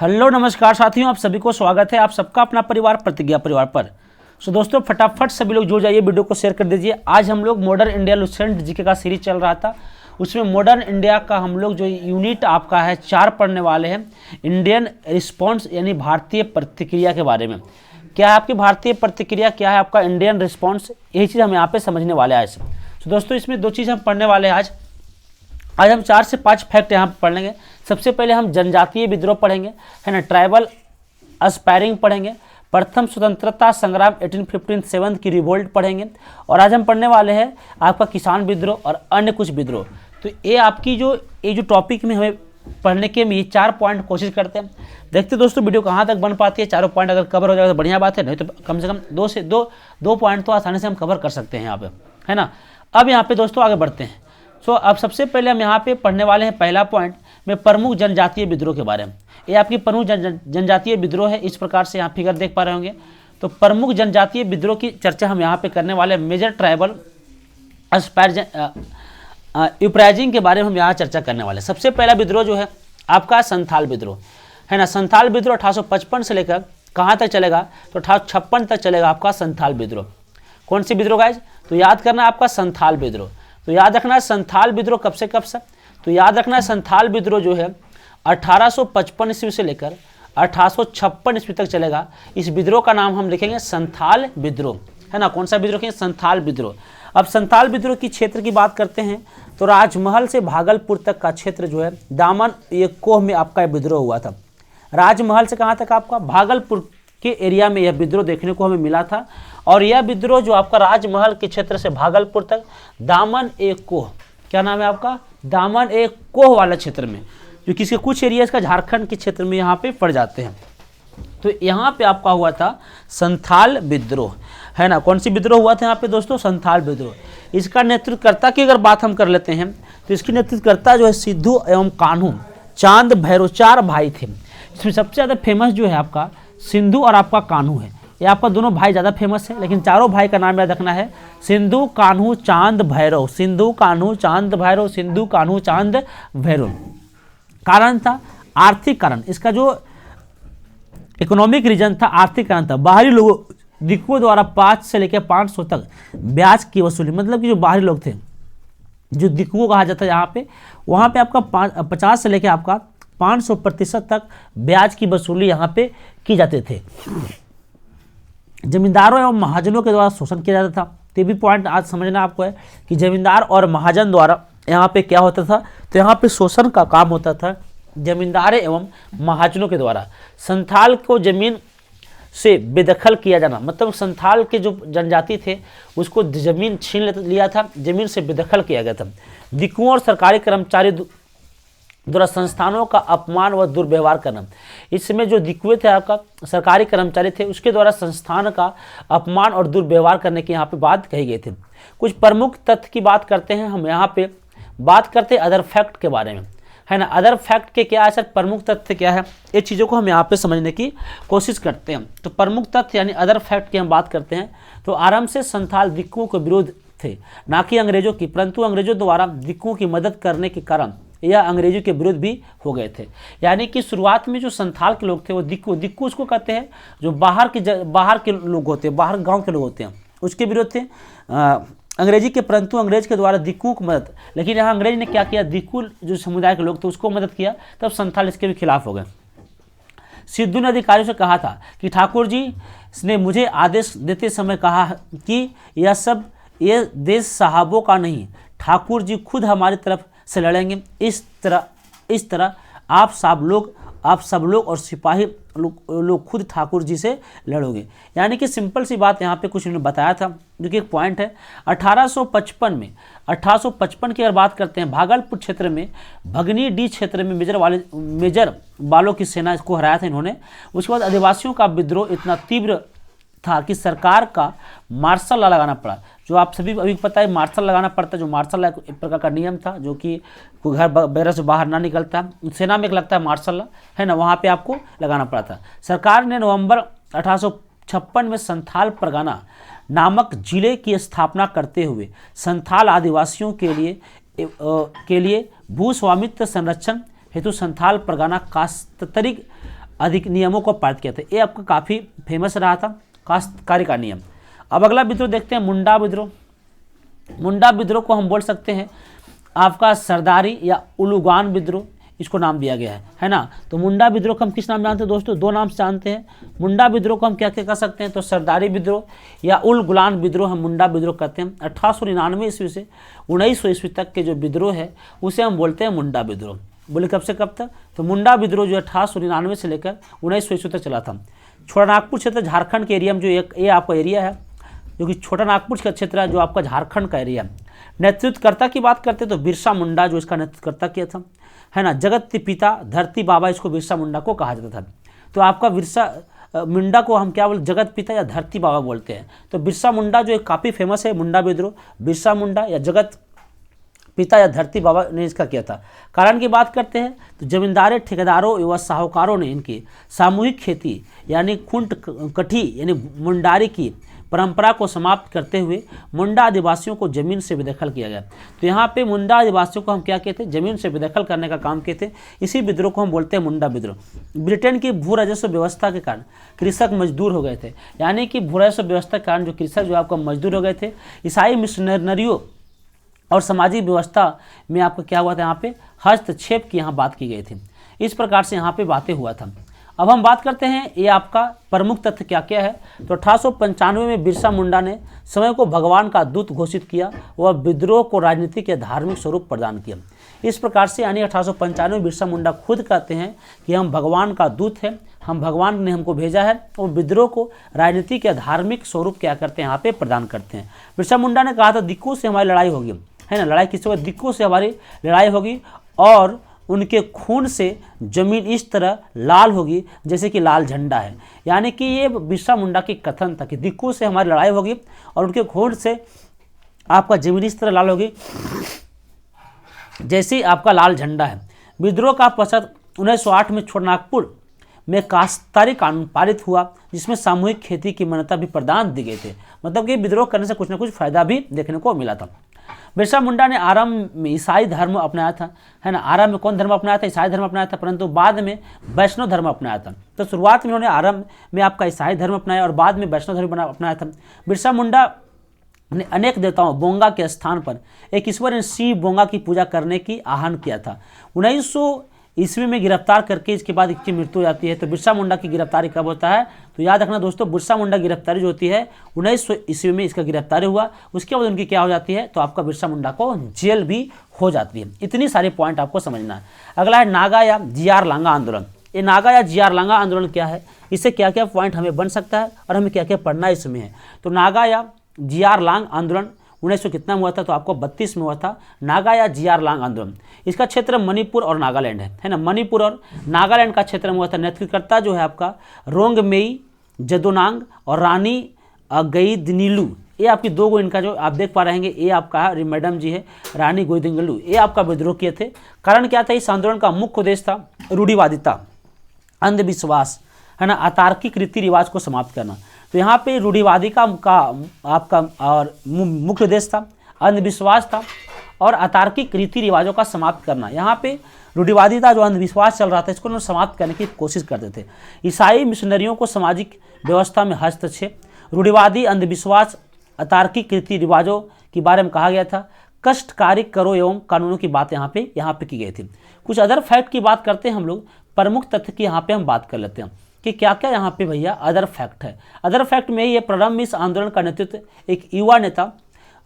Hello नमस्कार साथियों, आप सभी को स्वागत है आप सबका अपना परिवार प्रतिज्ञा परिवार पर। दोस्तों फटाफट सभी लोग जुड़ जाइए, वीडियो को शेयर कर दीजिए। आज हम लोग मॉडर्न इंडिया लुसेंट जीके का सीरीज चल रहा था, उसमें मॉडर्न इंडिया का हम लोग जो यूनिट आपका है 4 पढ़ने वाले हैं। इंडियन रिस्पॉन्स यानी भारतीय प्रतिक्रिया के बारे में। क्या है आपकी भारतीय प्रतिक्रिया, क्या है आपका इंडियन रिस्पॉन्स, यही चीज़ हम यहाँ पे समझने वाले हैं आज। तो दोस्तों इसमें 2 चीज़ हम पढ़ने वाले हैं आज हम 4 से 5 फैक्ट यहाँ पर पढ़ लेंगे। सबसे पहले हम जनजातीय विद्रोह पढ़ेंगे, है ना, ट्राइबल अस्पायरिंग पढ़ेंगे, प्रथम स्वतंत्रता संग्राम 1857 की रिवोल्ट पढ़ेंगे, और आज हम पढ़ने वाले हैं आपका किसान विद्रोह और अन्य कुछ विद्रोह। तो ये आपकी जो टॉपिक में हमें पढ़ने के में ये 4 पॉइंट कोशिश करते हैं। देखते दोस्तों वीडियो कहाँ तक बन पाती है। 4 पॉइंट अगर कवर हो जाएगा तो बढ़िया बात है, नहीं तो कम से कम 2 पॉइंट तो आसानी से हम कवर कर सकते हैं यहाँ पे, है ना। अब यहाँ पे दोस्तों आगे बढ़ते हैं। अब सबसे पहले हम यहाँ पे पढ़ने वाले हैं पहला पॉइंट में प्रमुख जनजातीय विद्रोह के बारे में। ये आपकी प्रमुख जनजातीय विद्रोह है, इस प्रकार से यहाँ फिगर देख पा रहे होंगे। तो प्रमुख जनजातीय विद्रोह की चर्चा हम यहाँ पे करने वाले हैं। मेजर ट्राइबल अपराइजिंग के बारे में हम यहाँ चर्चा करने वाले हैं। सबसे पहला विद्रोह जो है आपका संथाल विद्रोह, है ना। संथाल विद्रोह 1855 से लेकर कहाँ तक चलेगा, तो 1856 तक चलेगा आपका संथाल विद्रोह। कौन सी विद्रोह गाइज, तो याद करना आपका संथाल विद्रोह। तो याद रखना है संथाल विद्रोह कब से कब से, तो याद रखना है संथाल विद्रोह जो है 1855 ईस्वी से लेकर 1856 ईस्वी तक चलेगा। इस विद्रोह का नाम हम लिखेंगे संथाल विद्रोह, है ना। कौन सा विद्रोह कहेंगे, संथाल विद्रोह। अब संथाल विद्रोह की क्षेत्र की बात करते हैं तो राजमहल से भागलपुर तक का क्षेत्र जो है दामन कोह में आपका विद्रोह हुआ था। राजमहल से कहाँ तक, आपका भागलपुर के एरिया में यह विद्रोह देखने को हमें मिला था। और यह विद्रोह जो आपका राजमहल के क्षेत्र से भागलपुर तक दामन कोह, क्या नाम है आपका, दामन कोह वाला क्षेत्र में, जो किसके कुछ एरिया का झारखंड के क्षेत्र में यहाँ पे पड़ जाते हैं। तो यहाँ पे आपका हुआ था संथाल विद्रोह, है ना। कौन सी विद्रोह हुआ था यहाँ पे दोस्तों, संथाल विद्रोह। इसका नेतृत्वकर्ता की अगर बात हम कर लेते हैं तो इसकी नेतृत्वकर्ता जो है सिद्धू एवं कान्हू चांद भैरव, 4 भाई थे। इसमें सबसे ज़्यादा फेमस जो है आपका सिंधु और आपका कान्हू है। ये आपका दोनों भाई ज़्यादा फेमस है, लेकिन चारों भाई का नाम याद रखना है सिंधु कान्हू चांद भैरव, सिंधु कान्हू चांद भैरव, सिंधु कान्हू चांद भैरव। कारण था आर्थिक कारण, इसका जो इकोनॉमिक रीजन था आर्थिक कारण था। बाहरी लोगों दिक्कुओं द्वारा 5 से लेकर 500 तक ब्याज की वसूली, मतलब कि जो बाहरी लोग थे, जो दिक्कुओं कहा जाता है यहाँ पे, वहाँ पे आपका 50 से लेकर आपका 500% तक ब्याज की वसूली यहाँ पे की जाते थे। जमींदारों एवं महाजनों के द्वारा शोषण किया जाता था। तो ये भी पॉइंट आज समझना आपको है कि जमींदार और महाजन द्वारा यहाँ पे क्या होता था, तो यहाँ पे शोषण का काम होता था जमींदार एवं महाजनों के द्वारा। संथाल को जमीन से बेदखल किया जाना, मतलब संथाल के जो जनजाति थे उसको जमीन छीन लिया था, जमीन से बेदखल किया गया था। दिक्कुओं और सरकारी कर्मचारी द्वारा संस्थानों का अपमान व दुर्व्यवहार करना। इस समय जो दिक्कुए थे आपका सरकारी कर्मचारी थे, उसके द्वारा संस्थान का अपमान और दुर्व्यवहार करने की यहाँ पे बात कही गई थी। कुछ प्रमुख तथ्य की बात करते हैं हम यहाँ पे, बात करते हैं अदर फैक्ट के बारे में, है ना। अदर फैक्ट के क्या है सर, प्रमुख तथ्य क्या है, ये चीज़ों को हम यहाँ पे समझने की कोशिश करते हैं। तो प्रमुख तथ्य यानी अदर फैक्ट की हम बात करते हैं तो आरंभ से संथाल दिक्कुओं के विरोध थे, ना कि अंग्रेजों की, परंतु अंग्रेजों द्वारा दिक्कुओं की मदद करने के कारण यह अंग्रेजों के विरुद्ध भी हो गए थे। यानी कि शुरुआत में जो संथाल के लोग थे वो दिक्कू उसको कहते हैं जो बाहर के लोग होते हैं, बाहर गांव के लोग होते हैं, उसके विरुद्ध थे अंग्रेजी के, परंतु अंग्रेज के द्वारा दिक्कुओं को मदद, लेकिन यहाँ अंग्रेज ने क्या किया, दिक्कू जो समुदाय के लोग थे उसको मदद किया, तब संथाल इसके भी खिलाफ हो गए। सिद्धू ने अधिकारियों से कहा था कि ठाकुर जी ने मुझे आदेश देते समय कहा कि ये देश साहबों का नहीं, ठाकुर जी खुद हमारी तरफ से लड़ेंगे। इस तरह आप सब लोग और सिपाही लोग खुद ठाकुर जी से लड़ोगे। यानी कि सिंपल सी बात यहाँ पे कुछ उन्होंने बताया था, जो कि एक पॉइंट है। 1855 की अगर बात करते हैं, भागलपुर क्षेत्र में भगनी डी क्षेत्र में मेजर बालों की सेना को हराया था इन्होंने। उसके बाद आदिवासियों का विद्रोह इतना तीव्र था कि सरकार का मार्शल लॉ लगाना पड़ा। जो आप सभी अभी पता है मार्शल लगाना पड़ता है, जो मार्शल लॉ एक प्रकार का नियम था, जो कि कोई घर वगैरह से बाहर ना निकलता, सेना में एक लगता है मार्शल लॉ, है ना, वहाँ पे आपको लगाना पड़ा था। सरकार ने नवंबर 1856 में संथाल परगना नामक जिले की स्थापना करते हुए संथाल आदिवासियों के लिए भू स्वामित्व संरक्षण हेतु संथाल परगना कास्तरिक अधिक नियमों को पारित किया था। ये आपका काफ़ी फेमस रहा था काश्तकारी का नियम। अब अगला विद्रोह देखते हैं मुंडा विद्रोह। मुंडा विद्रोह को हम बोल सकते हैं आपका सरदारी या उलुगान विद्रोह, इसको नाम दिया गया है ना। तो मुंडा विद्रोह को हम किस नाम जानते हैं दोस्तों? दो नाम से जानते हैं। मुंडा विद्रोह को हम क्या क्या कर सकते हैं? तो सरदारी विद्रोह या उल गुलान विद्रोह हम मुंडा विद्रोह कहते हैं। 1899 ईस्वी से 1900 ईस्वी तक के जो विद्रोह है उसे हम बोलते हैं मुंडा विद्रोह। बोले कब से कब तक? तो मुंडा विद्रोह जो 1899 से लेकर 1900 ईस्वी तक चला था। छोटा नागपुर क्षेत्र झारखंड के एरिया में जो ये आपका एरिया है, जो कि छोटा नागपुर का क्षेत्र है, जो आपका झारखंड का एरिया। नेतृत्वकर्ता की बात करते तो बिरसा मुंडा जो इसका नेतृत्वकर्ता किया था, है ना। जगत पिता धरती बाबा इसको बिरसा मुंडा को कहा जाता था। तो आपका बिरसा मुंडा को हम क्या बोलते? जगत पिता या धरती बाबा बोलते हैं। तो बिरसा मुंडा जो काफ़ी फेमस है मुंडा विद्रोह, बिरसा मुंडा या जगत पिता या धरती बाबा ने इसका किया था। कारण की बात करते हैं तो जमींदारों, ठेकेदारों एवं साहूकारों ने इनकी सामूहिक खेती यानी खुंट कठी यानी मुंडारी की परंपरा को समाप्त करते हुए मुंडा आदिवासियों को जमीन से बेदखल किया गया। तो यहाँ पे मुंडा आदिवासियों को हम क्या कहते हैं? जमीन से बेदखल करने का काम किए थे। इसी विद्रोह को हम बोलते हैं मुंडा विद्रोह। ब्रिटेन की भू राजस्व व्यवस्था के कारण कृषक मजदूर हो गए थे, यानी कि भू राजस्व व्यवस्था के कारण जो कृषक जो आपका मजदूर हो गए थे। ईसाई मिशनरियों और सामाजिक व्यवस्था में आपका क्या हुआ था? यहाँ पे हस्तक्षेप की यहाँ बात की गई थी। इस प्रकार से यहाँ पे बातें हुआ था। अब हम बात करते हैं ये आपका प्रमुख तथ्य क्या क्या है। तो 1895 में बिरसा मुंडा ने समय को भगवान का दूत घोषित किया। वह विद्रोह को राजनीतिक या धार्मिक स्वरूप प्रदान किया। इस प्रकार से यानी 1895 में बिरसा मुंडा खुद कहते हैं कि हम भगवान का दूत हैं, हम भगवान ने हमको भेजा है, और विद्रोह को राजनीतिक या धार्मिक स्वरूप क्या करते हैं? यहाँ पे प्रदान करते हैं। बिरसा मुंडा ने कहा था दिक्कू से हमारी लड़ाई होगी, है ना। लड़ाई किससे होगी? दिक्कू से हमारी लड़ाई होगी और उनके खून से जमीन इस तरह लाल होगी जैसे कि लाल झंडा है। यानी कि ये बिरसा मुंडा की कथन था कि दिक्कू से हमारी लड़ाई होगी और उनके खून से आपका जमीन इस तरह लाल होगी जैसे आपका लाल झंडा है। विद्रोह का पश्चात 1908 में छोटा नागपुर में काश्तकारी कानून पारित हुआ, जिसमें सामूहिक खेती की मान्यता भी प्रदान दी गई थी। मतलब कि विद्रोह करने से कुछ ना कुछ फायदा भी देखने को मिला था। बिरसा मुंडा ने आरंभ में ईसाई धर्म अपनाया था, है ना। आरंभ में कौन धर्म अपनाया था? ईसाई धर्म अपनाया था, परंतु बाद में वैष्णव धर्म अपनाया था। तो शुरुआत में उन्होंने आरंभ में आपका ईसाई धर्म अपनाया और बाद में वैष्णव धर्म अपनाया था। बिरसा मुंडा ने अनेक देवताओं बोंगा के स्थान पर एक ईश्वर शिव बोंगा की पूजा करने की आह्वान किया था। 1900 ईस्वी में गिरफ्तार करके इसके बाद इसकी मृत्यु हो जाती है। तो बिरसा मुंडा की गिरफ्तारी कब होता है? तो याद रखना दोस्तों, बिरसा मुंडा गिरफ्तारी जो होती है 1900 ईस्वी में इसका गिरफ्तारी हुआ। उसके बाद उनकी क्या हो जाती है? तो आपका बिरसा मुंडा को जेल भी हो जाती है। इतनी सारे पॉइंट आपको समझना है। अगला है नागा या जीआर लांगा आंदोलन। ये नागा या जीआर लांगा आंदोलन क्या है? इससे क्या क्या पॉइंट हमें बन सकता है और हमें क्या क्या पढ़ना इसमें है। तो नागा या जीआर लांग आंदोलन 1900 कितना में हुआ था? तो आपको 32 में हुआ था नागा या जीआर लांग आंदोलन। इसका क्षेत्र मणिपुर और नागालैंड है ना। मणिपुर और नागालैंड का क्षेत्र में हुआ था। नेतृत्वकर्ता जो है आपका रोंगमेई जदोनांग और रानी गईदिन्लू। ये आपकी दो गो इनका जो आप देख पा रहे हैं, ये आपका मैडम जी है रानी गईदिन्लू। ये आपका विद्रोह किए थे। कारण क्या था? इस आंदोलन का मुख्य उद्देश्य था रूढ़िवादिता, अंधविश्वास, है ना, अतार्किक रीति रिवाज को समाप्त करना। तो यहाँ पे रूढ़िवादी का आपका और मुख्य उद्देश्य था, अंधविश्वास था और अतार्किक रीति रिवाजों का समाप्त करना। यहाँ पे रूढ़िवादिता जो अंधविश्वास चल रहा था इसको उन्होंने समाप्त करने की कोशिश करते थे। ईसाई मिशनरियों को सामाजिक व्यवस्था में हस्तक्षेप, रूढ़िवादी, अंधविश्वास, अतार्किक रीति रिवाजों के बारे में कहा गया था। कष्टकारी करों एवं कानूनों की बात यहाँ पे की गई थी। कुछ अदर फैक्ट की बात करते हैं हम लोग, प्रमुख तथ्य की यहाँ पे हम बात कर लेते हैं कि क्या क्या यहाँ पे भैया अदर फैक्ट है। अदर फैक्ट में ये प्रारंभ में इस आंदोलन का नेतृत्व एक युवा नेता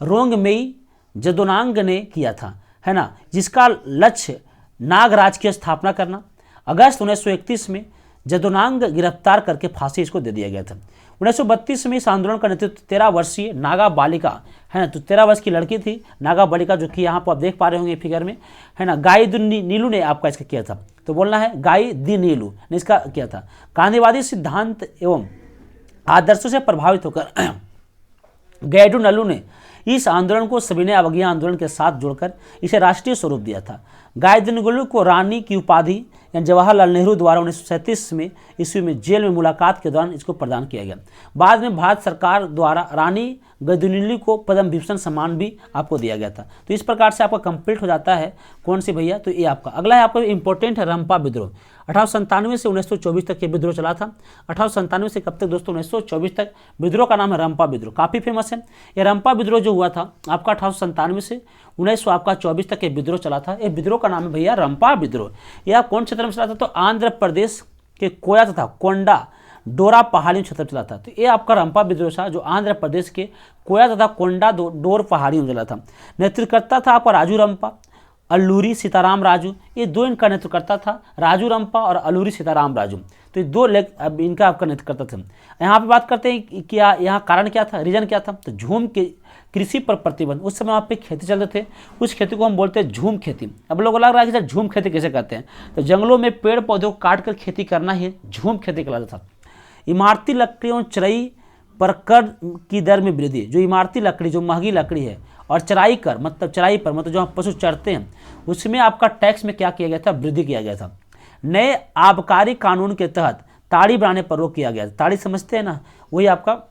रोंगमेई जदोनांग ने किया था, है ना, जिसका लक्ष्य नागराज की स्थापना करना। अगस्त 1931 में जदोनांग गिरफ्तार करके फांसी इसको दे दिया गया था। 1932 में इस आंदोलन का नेतृत्व 13 वर्षीय नागा बालिका, है ना, तो 13 वर्ष की लड़की थी नागा बालिका, जो कि यहाँ पर आप देख पा रहे होंगे फिगर में, है ना, गाईदिन्लू ने आपका इसका किया था। तो बोलना है गाईदिन्लू ने इसका किया था। गांधीवादी सिद्धांत एवं आदर्शों से प्रभावित होकर गाईदिन्लू ने इस आंदोलन को सविनय अवज्ञा आंदोलन के साथ जोड़कर इसे राष्ट्रीय स्वरूप दिया था। गायदिनगुलू को रानी की उपाधि जवाहरलाल नेहरू द्वारा 1937 में ईस्वी में जेल में मुलाकात के दौरान इसको प्रदान किया गया। बाद में भारत सरकार द्वारा रानी गायदिनगुलू को पद्म विभूषण सम्मान भी आपको दिया गया था। तो इस प्रकार से आपका कंप्लीट हो जाता है कौन सी भैया, तो ये आपका अगला है आपका इंपॉर्टेंट है रंपा विद्रोह। 1897 से 1924 तक ये विद्रोह चला था। 1897 से कब तक दोस्तों, 1924 तक। विद्रोह का नाम है रंपा विद्रोह, काफ़ी फेमस है। ये रंपा विद्रोह जो हुआ था आपका 1897 से 1924 तक ये विद्रोह चला था। ये विद्रोह का नाम है भैया रंपा विद्रोह। यह कौन क्षेत्र में चला था, तो आंध्र प्रदेश के कोया तथा कोंडा डोरा पहाड़ी क्षेत्र में चला था। तो ये आपका रंपा विद्रोह था जो आंध्र प्रदेश के कोया तथा कोंडा डोर पहाड़ियों में चला था। नेतृत्वकर्ता था आपका राजू रंपा, अल्लूरी सीताराम राजू, ये दो इनका नेतृत्वकर्ता था, राजू रंपा और अल्लूरी सीताराम राजू। तो ये दो अब इनका आपका नेतृत्वकर्ता था। यहाँ पे बात करते हैं कि यहाँ कारण क्या था, रीजन क्या था, तो झूम के कृषि पर प्रतिबंध। उस समय वहाँ पे खेती चल रहे थे, उस खेती को हम बोलते हैं झूम खेती। अब लोगों को लग रहा है कि सर झूम खेती कैसे करते हैं, तो जंगलों में पेड़ पौधों को काट कर खेती करना ही झूम खेती कहलाता था। इमारती लकड़ियों चराई पर कर की दर में वृद्धि, जो इमारती लकड़ी जो महंगी लकड़ी है और चराई कर मतलब चराई पर मतलब जो पशु चरते हैं उसमें आपका टैक्स में क्या किया गया था, वृद्धि किया गया था। नए आबकारी कानून के तहत ताड़ी बनाने पर रोक किया गया। ताड़ी समझते हैं ना, वही आपका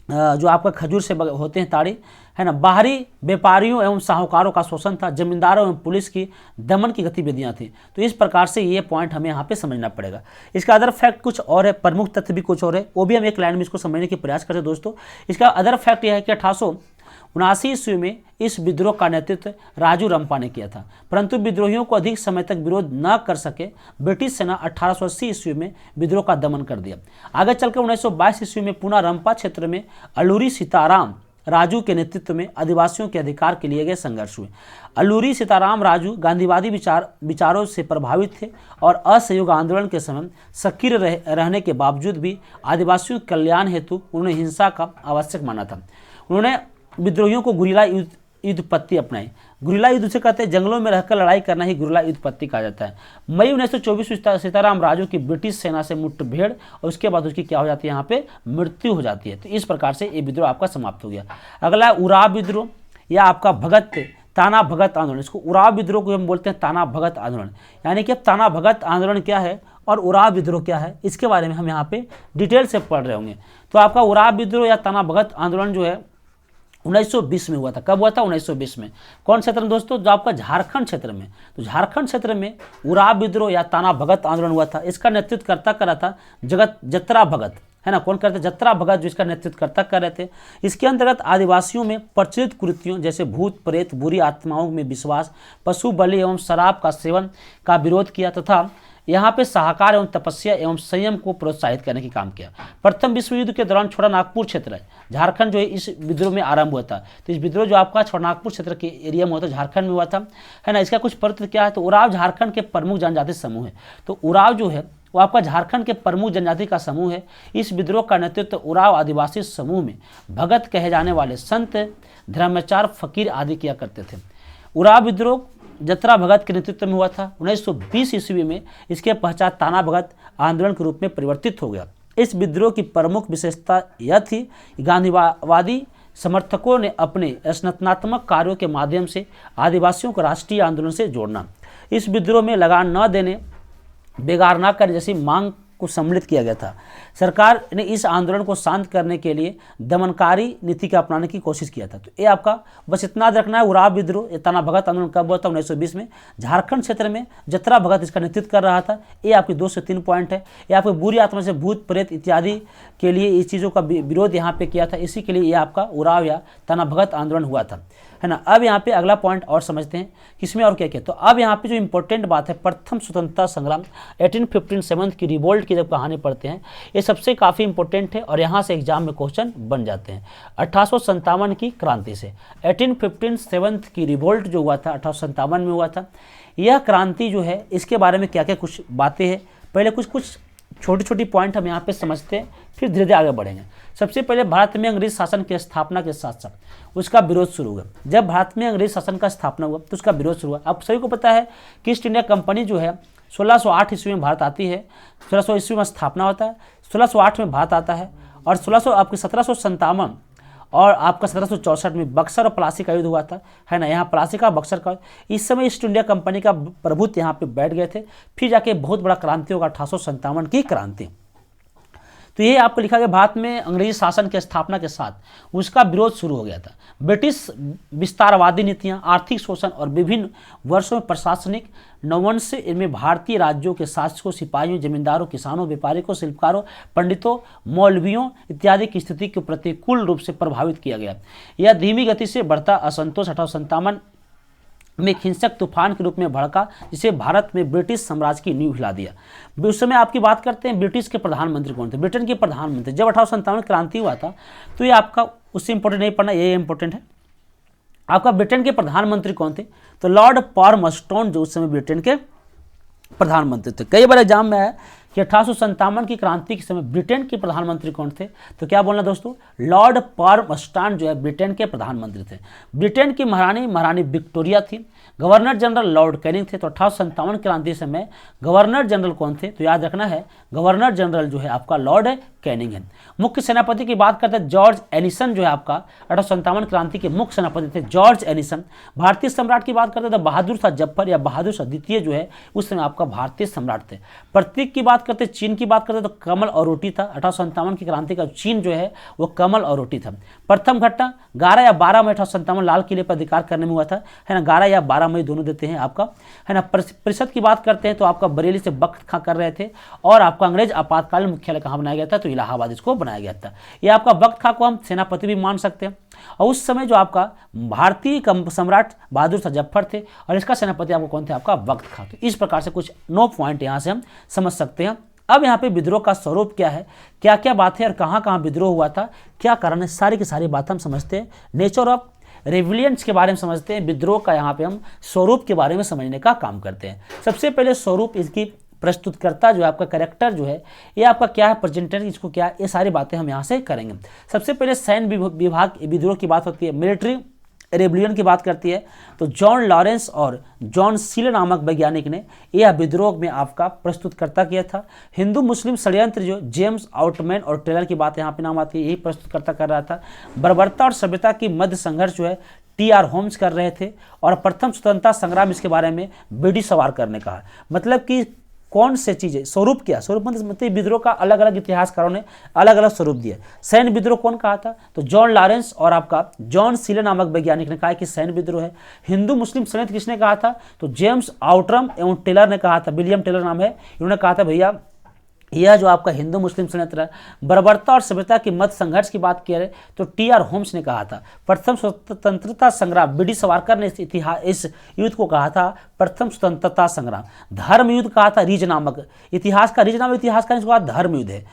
जो आपका खजूर से होते हैं ताड़ी, है ना। बाहरी व्यापारियों एवं साहूकारों का शोषण था, जमींदारों एवं पुलिस की दमन की गतिविधियां थी। तो इस प्रकार से ये पॉइंट हमें यहाँ पे समझना पड़ेगा। इसका अदर फैक्ट कुछ और है, प्रमुख तथ्य भी कुछ और है, वो भी हम एक लाइन में इसको समझने की प्रयास करते हैं दोस्तों। इसका अदर फैक्ट यह है कि 1879 ईस्वी में इस विद्रोह का नेतृत्व राजू रंपा ने किया था, परंतु विद्रोहियों को अधिक समय तक विरोध न कर सके ब्रिटिश सेना 1880 ईस्वी में विद्रोह का दमन कर दिया। आगे चलकर 1922 ईस्वी में पुनः रंपा क्षेत्र में अल्लूरी सीताराम राजू के नेतृत्व में आदिवासियों के अधिकार के लिए गए संघर्ष हुए। अल्लूरी सीताराम राजू गांधीवादी विचारों से प्रभावित थे और असहयोग आंदोलन के समय सक्रिय रहने के बावजूद भी आदिवासियों के कल्याण हेतु उन्होंने हिंसा का आवश्यक माना था। उन्होंने विद्रोहियों को गुरिल्ला युद्ध पत्ति अपनाई। गुरिल्ला युद्ध से कहते हैं जंगलों में रहकर लड़ाई करना ही गुरिल्ला युद्ध पत्ति कहा जाता है। मई 1924 में सीताराम राजू की ब्रिटिश सेना से मुठभेड़ और उसके बाद उसकी क्या हो जाती है, यहाँ पे मृत्यु हो जाती है। तो इस प्रकार से ये विद्रोह आपका समाप्त हो गया। अगला है उराव विद्रोह या आपका भगत ताना भगत आंदोलन। इसको उराव विद्रोह को हम बोलते हैं ताना भगत आंदोलन। यानी कि अब ताना भगत आंदोलन क्या है और उराव विद्रोह क्या है, इसके बारे में हम यहाँ पे डिटेल से पढ़ रहे होंगे। तो आपका उराव विद्रोह या ताना भगत आंदोलन जो है 1920 में हुआ था। कब हुआ था, 1920 में। कौन क्षेत्र में दोस्तों, जो आपका झारखंड क्षेत्र में। तो झारखंड क्षेत्र में उराव विद्रोह या ताना भगत आंदोलन हुआ था। इसका नेतृत्व करता कर रहा था जत्रा भगत, है ना। कौन करते, जत्रा भगत जो इसका नेतृत्व करता कर रहे थे। इसके अंतर्गत आदिवासियों में प्रचलित कुरीतियों जैसे भूत प्रेत, बुरी आत्माओं में विश्वास, पशु बलि एवं शराब का सेवन का विरोध किया तथा यहाँ पे साहकार एवं तपस्या एवं संयम को प्रोत्साहित करने की काम किया। प्रथम विश्व युद्ध के दौरान छोटा नागपुर क्षेत्र है झारखंड जो है इस विद्रोह में आरंभ हुआ था। तो इस विद्रोह जो आपका छोटा नागपुर क्षेत्र के एरिया में हुआ था, झारखंड में हुआ था, है ना। इसका कुछ प्रवृत्ति क्या है, तो उराव झारखंड के प्रमुख जनजाति समूह है। तो उराव जो है वो आपका झारखंड के प्रमुख जनजाति का समूह है। इस विद्रोह का नेतृत्व उराव आदिवासी समूह में भगत कहे जाने वाले संत, धर्माचार्य, फकीर आदि किया करते थे। उराव विद्रोह जत्रा भगत के नेतृत्व में हुआ था। 1920 ईस्वी में इसके पहचान ताना भगत आंदोलन के रूप में परिवर्तित हो गया। इस विद्रोह की प्रमुख विशेषता यह थी कि गांधीवादी समर्थकों ने अपने रचनात्मक कार्यों के माध्यम से आदिवासियों को राष्ट्रीय आंदोलन से जोड़ना, इस विद्रोह में लगान न देने, बेगार न करने जैसी मांग को सम्मिलित किया गया था। सरकार ने इस आंदोलन को शांत करने के लिए दमनकारी नीति का अपनाने की कोशिश किया था। तो ये आपका बस इतना रखना है। उराव विद्रोह ताना भगत आंदोलन कब हुआ था, 1920 में। झारखंड क्षेत्र में जत्रा भगत इसका नेतृत्व कर रहा था। ये आपके 2 से 3 पॉइंट है। ये आपको बुरी आत्मा से भूत प्रेत इत्यादि के लिए इस चीज़ों का विरोध यहाँ पे किया था, इसी के लिए ये आपका उराव या ताना भगत आंदोलन हुआ था, है ना। अब यहाँ पे अगला पॉइंट और समझते हैं किसमें और क्या क्या। तो अब यहाँ पे जो इंपॉर्टेंट बात है, प्रथम स्वतंत्रता संग्राम 1857 की रिवोल्ट की जब कहानी पढ़ते हैं, ये सबसे काफ़ी इंपॉर्टेंट है और यहाँ से एग्जाम में क्वेश्चन बन जाते हैं। 1857 की क्रांति से 1857 की रिवोल्ट जो हुआ था 1857 में हुआ था। यह क्रांति जो है इसके बारे में क्या क्या कुछ बातें हैं, पहले कुछ छोटी छोटी पॉइंट हम यहाँ पे समझते हैं, फिर धीरे धीरे आगे बढ़ेंगे। सबसे पहले भारत में अंग्रेज शासन की स्थापना के साथ साथ उसका विरोध शुरू हुआ। जब भारत में अंग्रेज शासन का स्थापना हुआ तो उसका विरोध शुरू हुआ। आप सभी को पता है कि ईस्ट इंडिया कंपनी जो है 1608 ईस्वी में भारत आती है, 1600 ईस्वी में स्थापना होता है, 1608 में भारत आता है और 1757 और आपका 1764 में बक्सर और प्लासी का युद्ध हुआ था, है ना, यहाँ प्लासी का बक्सर का। इस समय ईस्ट इंडिया कंपनी का प्रभुत्व यहाँ पे बैठ गए थे। फिर जाके बहुत बड़ा क्रांति होगा 1857 की क्रांति। तो ये आपको लिखा गया भारत में अंग्रेजी शासन की स्थापना के साथ उसका विरोध शुरू हो गया था। ब्रिटिश विस्तारवादी नीतियां, आर्थिक शोषण और विभिन्न वर्षों में प्रशासनिक नवंश इनमें भारतीय राज्यों के शासकों, सिपाहियों, जमींदारों, किसानों, व्यापारिकों, शिल्पकारों, पंडितों, मौलवियों इत्यादि की स्थिति को प्रतिकूल रूप से प्रभावित किया गया। यह धीमी गति से बढ़ता असंतोष 1857 में एक हिंसक तूफान के रूप में भड़का, जिसे भारत में ब्रिटिश साम्राज्य की नींव हिला दिया। उस समय आपकी बात करते हैं ब्रिटिश के प्रधानमंत्री कौन थे, ब्रिटेन के प्रधानमंत्री। जब 1857 क्रांति हुआ था तो ये आपका उससे इंपॉर्टेंट नहीं पढ़ना, ये इंपॉर्टेंट है। आपका ब्रिटेन के प्रधानमंत्री कौन थे, तो लॉर्ड पाल्मरस्टोन जो उस समय ब्रिटेन के प्रधानमंत्री थे। कई बार एग्जाम में है कि 1857 की क्रांति के समय ब्रिटेन के प्रधानमंत्री कौन थे, तो क्या बोलना दोस्तों, लॉर्ड पाल्मरस्टोन जो है ब्रिटेन के प्रधानमंत्री थे। ब्रिटेन की महारानी विक्टोरिया थी। गवर्नर जनरल लॉर्ड कैनिंग थे। तो 1857 क्रांति समय गवर्नर जनरल कौन थे, तो याद रखना है गवर्नर जनरल जो है आपका लॉर्ड कैनिंग है। मुख्य सेनापति की बात करते हैं जॉर्ज एनिसन जो है आपका 1857 क्रांति के मुख्य सेनापति थे, जॉर्ज एनिसन। भारतीय सम्राट की बात करते हैं तो बहादुर शाह जफर या बहादुर शाह द्वितीय जो है उस समय आपका भारतीय सम्राट थे। प्रतीक की बात करते, चीन की बात करते तो कमल और रोटी था। 1857 की क्रांति का चीन जो है वो कमल और रोटी था। प्रथम घटना 11 या 12 मई 1857 लाल किले पर अधिकार करने में हुआ था, है ना, 11 या 12 मई दोनों देते हैं आपका, है ना। परिषद की बात करते हैं तो आपका बरेली से बख्त खां कर रहे थे और आपका अंग्रेज आपातकालीन मुख्यालय कहाँ बनाया गया था, तो इलाहाबाद इसको बनाया गया था। ये आपका बख्त खां को हम सेनापति भी मान सकते हैं। और उस समय जो आपका भारतीय सम्राट बहादुर शाह जफर थे और इसका सेनापति आपको कौन थे, आपका बख्त खां। तो इस प्रकार से कुछ 9 पॉइंट यहाँ से हम समझ सकते हैं। अब यहाँ पे विद्रोह का स्वरूप क्या है, क्या क्या बात है और कहाँ कहाँ विद्रोह हुआ था, क्या कारण है, सारी की सारी बात हम समझते हैं। नेचर ऑफ रेविलियंस के बारे में समझते हैं। विद्रोह का यहाँ पे हम स्वरूप के बारे में समझने का काम करते हैं। सबसे पहले स्वरूप, इसकी प्रस्तुतकर्ता जो है आपका कैरेक्टर जो है ये आपका क्या है, प्रेजेंटर इसको क्या है, ये सारी बातें हम यहाँ से करेंगे। सबसे पहले सैन्य विभाग विद्रोह की बात होती है, मिलिट्री रेबलियन की बात करती है तो जॉन लॉरेंस और जॉन सील नामक वैज्ञानिक ने यह विद्रोह में आपका प्रस्तुतकर्ता किया था। हिंदू मुस्लिम षड्यंत्र जो जेम्स आउटमैन और टेलर की बात यहाँ पे नाम आती है, यही प्रस्तुतकर्ता कर रहा था। बर्बरता और सभ्यता की मध्य संघर्ष जो है टी.आर. होम्स कर रहे थे और प्रथम स्वतंत्रता संग्राम इसके बारे में बीडी सवारकर ने कहा। मतलब कि कौन से चीजें, स्वरूप क्या, स्वरूप मतलब विद्रोह का अलग अलग इतिहासकारों ने अलग अलग स्वरूप दिया। सैन्य विद्रोह कौन कहा था, तो जॉन लॉरेंस और आपका जॉन सीले नामक वैज्ञानिक ने कहा कि सैन्य विद्रोह है। हिंदू मुस्लिम षड्यंत्र किसने कहा था, तो जेम्स आउटरम एवं टेलर ने कहा था, विलियम टेलर नाम है, इन्होंने कहा था भैया यह जो आपका हिंदू मुस्लिम षड्यंत्र है। बर्बरता और सभ्यता की मध्य संघर्ष की बात की तो टी.आर. होम्स ने कहा था। प्रथम स्वतंत्रता संग्राम बीडी सवारकर ने इस युद्ध को कहा था प्रथम स्वतंत्रता संग्राम। धर्म युद्ध कहा था रीज नामक इतिहासकार, रीज नामक इतिहासकार इसको कहा धर्म युद्ध है।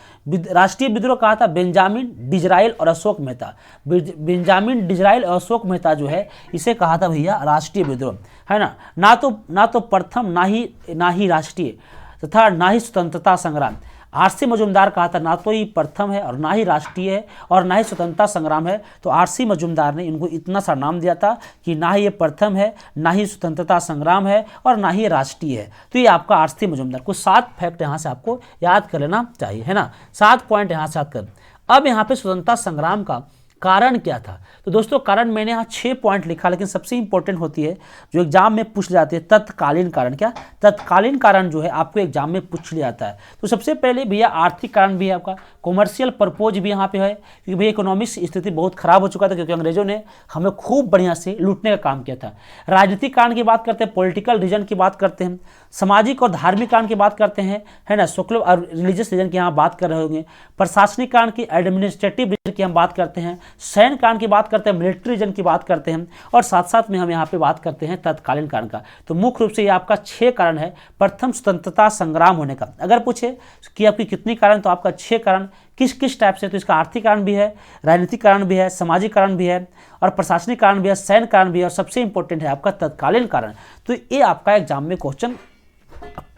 राष्ट्रीय विद्रोह कहा था बेंजामिन डिजराइल और अशोक मेहता। बेंजामिन डिजराइल और अशोक मेहता जो है इसे कहा था भैया राष्ट्रीय विद्रोह, है ना। ना तो प्रथम ना ही राष्ट्रीय तथा ना ही स्वतंत्रता संग्राम। आर.सी. मजूमदार कहा था ना तो ही प्रथम है और ना ही राष्ट्रीय है और ना ही स्वतंत्रता संग्राम है। तो आर.सी. मजूमदार ने इनको इतना सा नाम दिया था कि ना ही ये प्रथम है, ना ही स्वतंत्रता संग्राम है और ना ही राष्ट्रीय है। तो ये आपका आर.सी. मजूमदार। कुछ 7 फैक्ट यहाँ से आपको याद कर लेना चाहिए, है ना, 7 पॉइंट यहाँ से याद कर। अब यहाँ पे स्वतंत्रता संग्राम का कारण क्या था, तो दोस्तों कारण मैंने यहाँ 6 पॉइंट लिखा, लेकिन सबसे इंपॉर्टेंट होती है जो एग्जाम में पूछ जाती है तत्कालीन कारण। क्या तत्कालीन कारण जो है आपको एग्जाम में पूछ लिया जाता है। तो सबसे पहले भैया आर्थिक कारण भी है आपका, कॉमर्शियल पर्पोज भी यहाँ पे है क्योंकि भैया इकोनॉमिक्स स्थिति बहुत खराब हो चुका था क्योंकि अंग्रेजों ने हमें खूब बढ़िया से लूटने का काम किया था। राजनीतिक कारण की बात करते हैं, पॉलिटिकल रीजन की बात करते हैं, सामाजिक और धार्मिक कारण की बात करते हैं, है ना, सेकुलर और रिलीजियस रीजन की यहाँ बात कर रहे होंगे। प्रशासनिक कारण की, एडमिनिस्ट्रेटिव रीजन की हम बात करते हैं, सैन्य कारण की बात करते हैं, मिलिट्री रीजन की बात करते हैं और साथ साथ में हम यहाँ पे बात करते हैं तत्कालीन कारण का। तो मुख्य रूप से ये आपका 6 कारण है प्रथम स्वतंत्रता संग्राम होने का। अगर पूछे कि आपकी कितनी कारण, तो आपका 6 कारण किस किस टाइप से, तो इसका आर्थिक कारण भी है, राजनीतिक कारण भी है, सामाजिक कारण भी है और प्रशासनिक कारण भी है, सैन्य कारण भी है और सबसे इंपॉर्टेंट है आपका तत्कालीन कारण। तो ये आपका एग्जाम में क्वेश्चन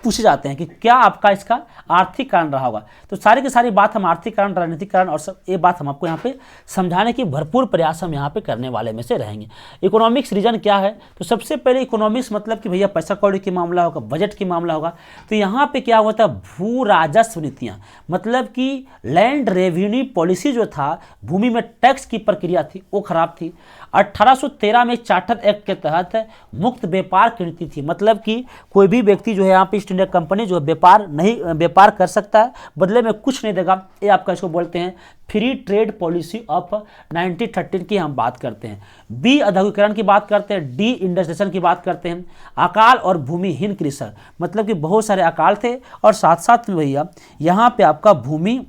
पूछे जाते हैं कि क्या आपका इसका आर्थिक कारण रहा होगा। तो सारी की सारी बात हम आर्थिक कारण, राजनीतिक कारण और सब ये बात हम आपको यहाँ पे समझाने की भरपूर प्रयास हम यहाँ पे करने वाले में से रहेंगे। इकोनॉमिक्स रीजन क्या है, तो सबसे पहले इकोनॉमिक्स मतलब कि भैया पैसा कौड़ी की मामला होगा, बजट की मामला होगा। तो यहाँ पे क्या हुआ था, भू राजस्व नीतियाँ, मतलब कि लैंड रेवेन्यू पॉलिसी जो था, भूमि में टैक्स की प्रक्रिया थी वो खराब थी। 1813 में चार्टर एक्ट के तहत मुक्त व्यापार की नीति थी, मतलब कि कोई भी व्यक्ति जो है यहाँ पे ईस्ट इंडिया कंपनी जो है व्यापार कर सकता है, बदले में कुछ नहीं देगा। ये आपका इसको बोलते हैं फ्री ट्रेड पॉलिसी ऑफ 1913 की हम बात करते हैं। बी औद्योगिकरण की बात करते हैं, डी इंडस्ट्रियलाइजेशन की बात करते हैं। अकाल और भूमिहीन कृषक, मतलब कि बहुत सारे अकाल थे और साथ साथ में भैया यहाँ पे आपका भूमि,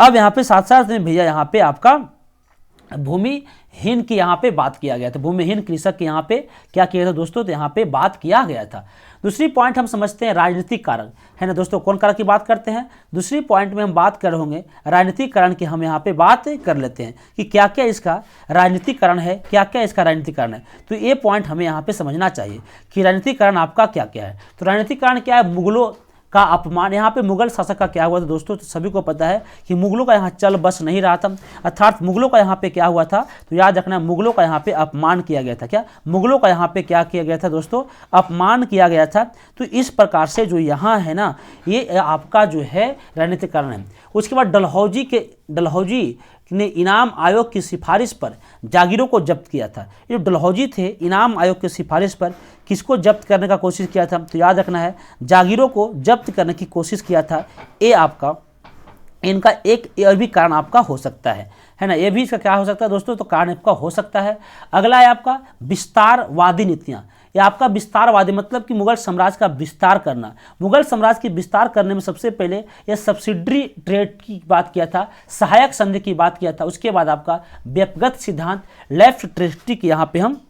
अब यहाँ पे साथ साथ में भैया यहाँ पे आपका भूमिहीन की यहाँ पे बात किया गया था, भूमिहीन कृषक के यहाँ पे क्या किया था दोस्तों, तो यहाँ पे बात किया गया था। दूसरी पॉइंट हम समझते हैं राजनीतिक कारण, है ना दोस्तों। कौन कारण की बात करते हैं, दूसरी पॉइंट में हम बात कर होंगे राजनीतिक कारण की, हम यहाँ पे बात कर लेते हैं कि क्या क्या इसका राजनीतिक कारण है, क्या क्या इसका राजनीतिक कारण है। तो ये पॉइंट हमें यहाँ पे समझना चाहिए कि राजनीतिक कारण आपका क्या क्या है। तो राजनीतिक कारण क्या है, मुगलों का अपमान। यहाँ पे मुगल शासक का क्या हुआ था दोस्तों, तो सभी को पता है कि मुगलों का यहाँ चल बस नहीं रहा था, अर्थात मुगलों का यहाँ पे क्या हुआ था, तो याद रखना मुगलों का यहाँ पे अपमान किया गया था। क्या मुगलों का यहाँ पे क्या किया गया था दोस्तों, अपमान किया गया था। तो इस प्रकार से जो यहाँ है ना, ये आपका जो है राजनीतिक कारण है। उसके बाद डलहौजी ने इनाम आयोग की सिफारिश पर जागीरों को जब्त किया था। ये डलहौजी थे, इनाम आयोग की सिफारिश पर किसको जब्त करने का कोशिश किया था, तो याद रखना है जागीरों को जब्त करने की कोशिश किया था। ये आपका इनका एक और भी कारण आपका हो सकता है ना, ये भी इसका क्या हो सकता है दोस्तों, तो कारण आपका हो सकता है। अगला है आपका विस्तारवादी नीतियाँ। ये आपका विस्तारवादी मतलब कि मुगल साम्राज्य का विस्तार करना। मुगल साम्राज्य की विस्तार करने में सबसे पहले यह सब्सिडरी ट्रेड की बात किया था, सहायक संधि की बात किया था। उसके बाद आपका व्यक्तिगत सिद्धांत, लेफ्ट ट्रेस्टी की यहाँ पे हम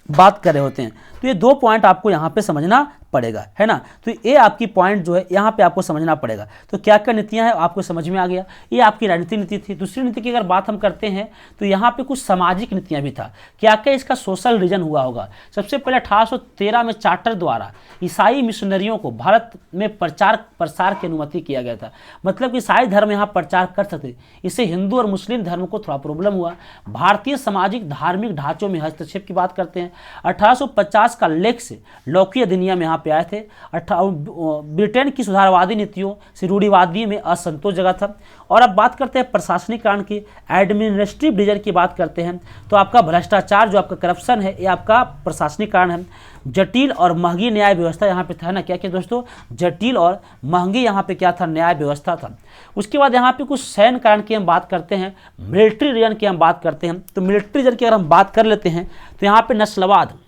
बात कर रहे होते हैं। तो ये दो पॉइंट आपको यहाँ पे समझना पड़ेगा, है ना। तो ये आपकी पॉइंट जो है यहाँ पे आपको समझना पड़ेगा। तो क्या क्या नीतियाँ हैं आपको समझ में आ गया, ये आपकी राजनीतिक नीति थी। दूसरी नीति की अगर बात हम करते हैं तो यहाँ पे कुछ सामाजिक नीतियाँ भी था। क्या क्या इसका सोशल रीजन हुआ होगा, सबसे पहले 1813 में चार्टर द्वारा ईसाई मिशनरियों को भारत में प्रचार प्रसार की अनुमति किया गया था, मतलब कि ईसाई धर्म यहाँ प्रचार कर सकते। इससे हिंदू और मुस्लिम धर्म को थोड़ा प्रॉब्लम हुआ। भारतीय सामाजिक धार्मिक ढांचों में हस्तक्षेप की बात करते हैं। 1850 का लेक्स लौकीय अधिनियम यहाँ पे आए थे। ब्रिटेन की सुधारवादी नीतियों से रूढ़िवादी में असंतोष जगा था। और अब बात करते हैं प्रशासनिक कारण की, एडमिनिस्ट्रेटिव रीजन की बात करते हैं तो आपका भ्रष्टाचार जो आपका करप्शन है, ये आपका प्रशासनिक कारण है। जटिल और महंगी न्याय व्यवस्था यहाँ पे था ना, क्या क्या दोस्तों, जटिल और महंगी यहाँ पे क्या था, न्याय व्यवस्था था। उसके बाद यहाँ पे कुछ सैन्य कारण की हम बात करते हैं, मिलिट्री रीजन की हम बात करते हैं। तो मिलिट्री रीजन की अगर हम बात कर लेते हैं तो यहाँ पे नस्लवाद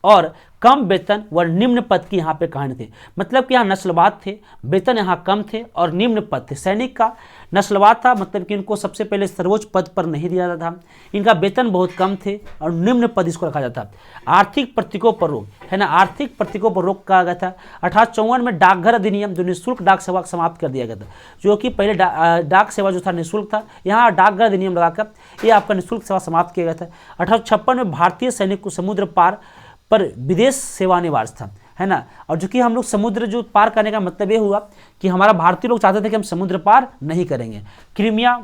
और कम वेतन व निम्न पद की यहाँ पे कहानी थी, मतलब कि यहाँ नस्लवाद थे, वेतन यहाँ कम थे और निम्न पद थे। सैनिक का नस्लवाद था, मतलब कि इनको सबसे पहले सर्वोच्च पद पर नहीं दिया जाता था, इनका वेतन बहुत कम थे और निम्न पद इसको रखा जाता। आर्थिक प्रतीकों पर रोक, है ना, आर्थिक प्रतीकों पर रोक कहा गया था। 1854 में डाकघर अधिनियम जो निःशुल्क डाक सेवा समाप्त कर दिया गया था, जो कि पहले डाक सेवा जो था निःशुल्क था, यहाँ डाकघर अधिनियम लगाकर ये आपका निःशुल्क सेवा समाप्त किया गया था। 1856 में भारतीय सैनिक को समुद्र पार पर विदेश सेवा अनिवार्य था, है ना। और जो कि हम लोग समुद्र जो पार करने का मतलब ये हुआ कि हमारा भारतीय लोग चाहते थे कि हम समुद्र पार नहीं करेंगे। क्रीमिया,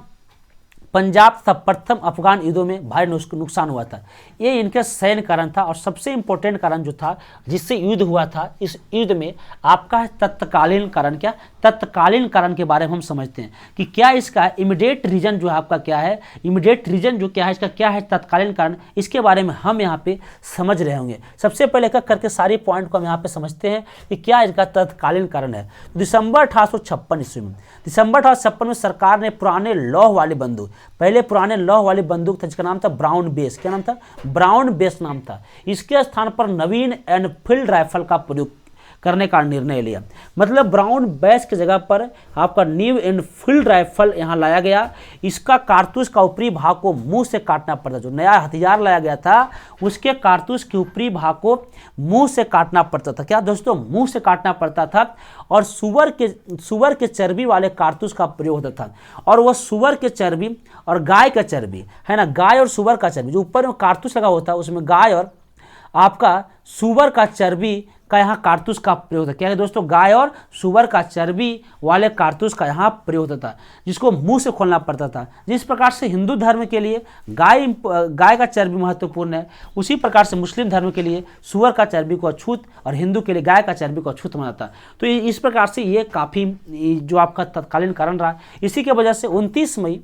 पंजाब तथा प्रथम अफगान युद्धों में भारी नुकसान हुआ था। ये इनके सैन्य कारण था। और सबसे इंपॉर्टेंट कारण जो था जिससे युद्ध हुआ था, इस युद्ध में आपका है तत्कालीन कारण। क्या तत्कालीन कारण के बारे में हम समझते हैं कि क्या इसका इमीडिएट रीजन जो है आपका क्या है, इमीडिएट रीजन जो क्या है इसका क्या है तत्कालीन कारण, इसके बारे में हम यहाँ पे समझ रहे होंगे। सबसे पहले एक करके सारे पॉइंट को हम यहाँ पे समझते हैं कि क्या इसका तत्कालीन कारण है। दिसंबर 1856 ईस्वी में, दिसंबर 1856 में सरकार ने पुराने लौह वाली बंदूक, पहले पुराने लौह वाली बंदूक था जिसका नाम था ब्राउन बेस, क्या नाम था, ब्राउन बेस नाम था, इसके स्थान पर नवीन एनफील्ड राइफल का प्रयोग करने का निर्णय लिया। मतलब ब्राउन बेस की जगह पर आपका न्यू एनफील्ड राइफल यहाँ लाया गया। इसका कारतूस का ऊपरी भाग को मुंह से काटना पड़ता, जो नया हथियार लाया गया था उसके कारतूस के ऊपरी भाग को मुंह से काटना पड़ता था। क्या दोस्तों, मुंह से काटना पड़ता था। और सुअर के चर्बी वाले कारतूस का प्रयोग होता था। और वह सुअर के चर्बी और गाय का चर्बी, है ना, गाय और सुअर का चर्बी जो ऊपर में कारतूस लगा होता है उसमें गाय और आपका सुअर का चर्बी का यहाँ कारतूस का प्रयोग होता है। क्या है दोस्तों, गाय और सुअर का चर्बी वाले कारतूस का यहाँ प्रयोग होता था, जिसको मुंह से खोलना पड़ता था। जिस प्रकार से हिंदू धर्म के लिए गाय का चर्बी महत्वपूर्ण है, उसी प्रकार से मुस्लिम धर्म के लिए सुअर का चर्बी को अछूत और हिंदू के लिए गाय का चर्बी को अछूत माना था। तो इस प्रकार से ये काफ़ी जो आपका तत्कालीन कारण रहा। इसी के वजह से 29 मार्च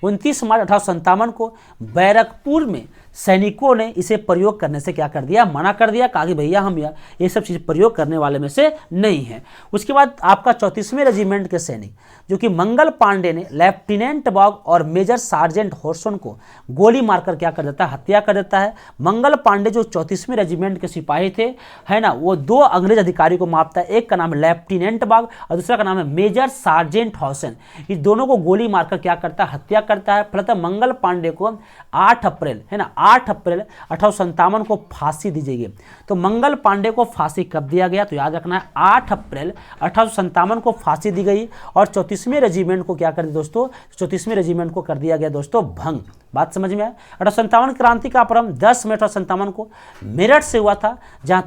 1857 को बैरकपुर में सैनिकों ने इसे प्रयोग करने से क्या कर दिया, मना कर दिया। कहा कि भैया हम ये सब चीज़ प्रयोग करने वाले में से नहीं है। उसके बाद आपका 34वें रेजिमेंट के सैनिक जो कि मंगल पांडे ने लेफ्टिनेंट बॉग और मेजर सार्जेंट हॉर्सन को गोली मारकर क्या कर देता है, हत्या कर देता है। मंगल पांडे जो 34वें रेजिमेंट के सिपाही थे, है ना, वो 2 अंग्रेज अधिकारी को मारता है। एक का नाम है लेफ्टिनेंट बॉग और दूसरा का नाम है मेजर सार्जेंट हॉर्सन। इस दोनों को गोली मारकर क्या करता है, हत्या करता है। फलतः मंगल पांडे को 8 अप्रैल 1857 को फांसी दी गई। तो मंगल पांडे को फांसी कब दिया गया, तो याद रखना है 8 अप्रैल 1857 को फांसी दी गई। और 34वें रेजिमेंट को क्या कर दिया दोस्तों, 34वें रेजिमेंट को कर दिया गया दोस्तों भंग। बात समझ में आया। 1857 क्रांति का प्रारंभ 10 मई 1857 को मेरठ से हुआ था, जहां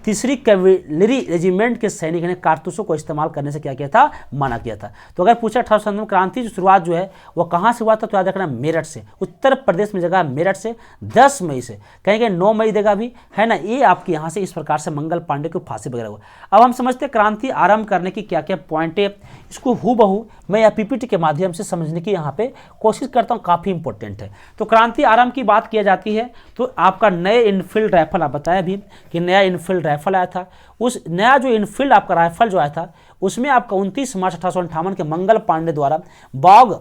तीसरी कैवेलरी रेजिमेंट के सैनिक ने कारतूसों को इस्तेमाल करने से क्या किया था, मना किया था। तो अगर पूछा 1857 क्रांति की शुरुआत जो है वो कहाँ से हुआ था, तो याद रखना मेरठ से, उत्तर प्रदेश में जगह मेरठ से 10 मई से, कहेंगे 9 मई देगा भी, है ना। ये आपके यहाँ से इस प्रकार से मंगल पांडे को फांसी वगैरह हुआ। अब हम समझते हैं क्रांति आरंभ करने की क्या क्या पॉइंट है। इसको हूबहू मैं या पीपीटी के माध्यम से समझने की यहाँ पे कोशिश करता हूँ, काफ़ी इंपॉर्टेंट है। तो क्रांति आरंभ की बात किया जाती है तो आपका नए इनफील्ड राइफल, आप बताया भी कि नया इनफील्ड राइफल आया था। उस नया जो इनफील्ड आपका राइफल जो आया था उसमें आपका 29 मार्च 1858 के मंगल पांडे द्वारा बॉग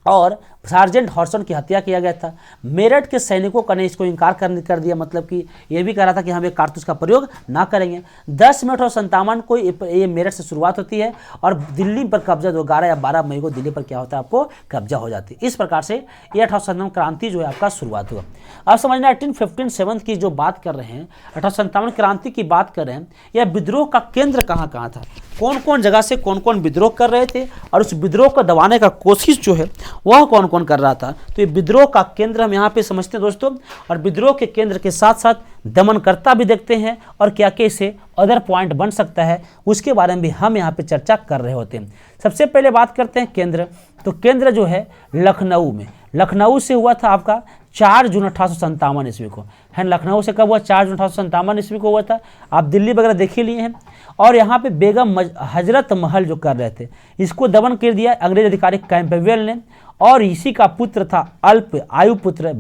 और सार्जेंट हॉर्सन की हत्या किया गया था। मेरठ के सैनिकों का ने इसको इनकार कर दिया, मतलब कि ये भी कह रहा था कि हम एक कारतूस का प्रयोग ना करेंगे। 10 मई 1857 को ये मेरठ से शुरुआत होती है और दिल्ली पर कब्जा 11 या 12 मई को दिल्ली पर क्या होता है, आपको कब्जा हो जाती है। इस प्रकार से ये 1857 क्रांति जो है आपका शुरुआत हुआ। अब समझना 1857 की जो बात कर रहे हैं, 1857 क्रांति की बात कर रहे हैं, यह विद्रोह का केंद्र कहाँ कहाँ था, कौन कौन जगह से कौन कौन विद्रोह कर रहे थे और उस विद्रोह को दबाने का कोशिश जो है वह कौन कौन कर रहा था। तो ये विद्रोह का केंद्र हम यहाँ पे समझते हैं दोस्तों, और विद्रोह के केंद्र के साथ साथ दमनकर्ता भी देखते हैं और क्या क्या इसे अदर पॉइंट बन सकता है उसके बारे में भी हम यहाँ पे चर्चा कर रहे होते हैं। सबसे पहले बात करते हैं केंद्र। तो केंद्र जो है लखनऊ में, लखनऊ से हुआ था आपका 4 जून 1857 ईस्वी को, है। लखनऊ से कब हुआ, 4 जून 1857 ईस्वी को हुआ था। आप दिल्ली वगैरह देख ही लिए हैं। और यहाँ पे बेगम हजरत महल जो कर रहे थे, इसको दमन कर दिया अंग्रेज अधिकारी कैंपबेल ने। और इसी का पुत्र था अल्प आयु पुत्र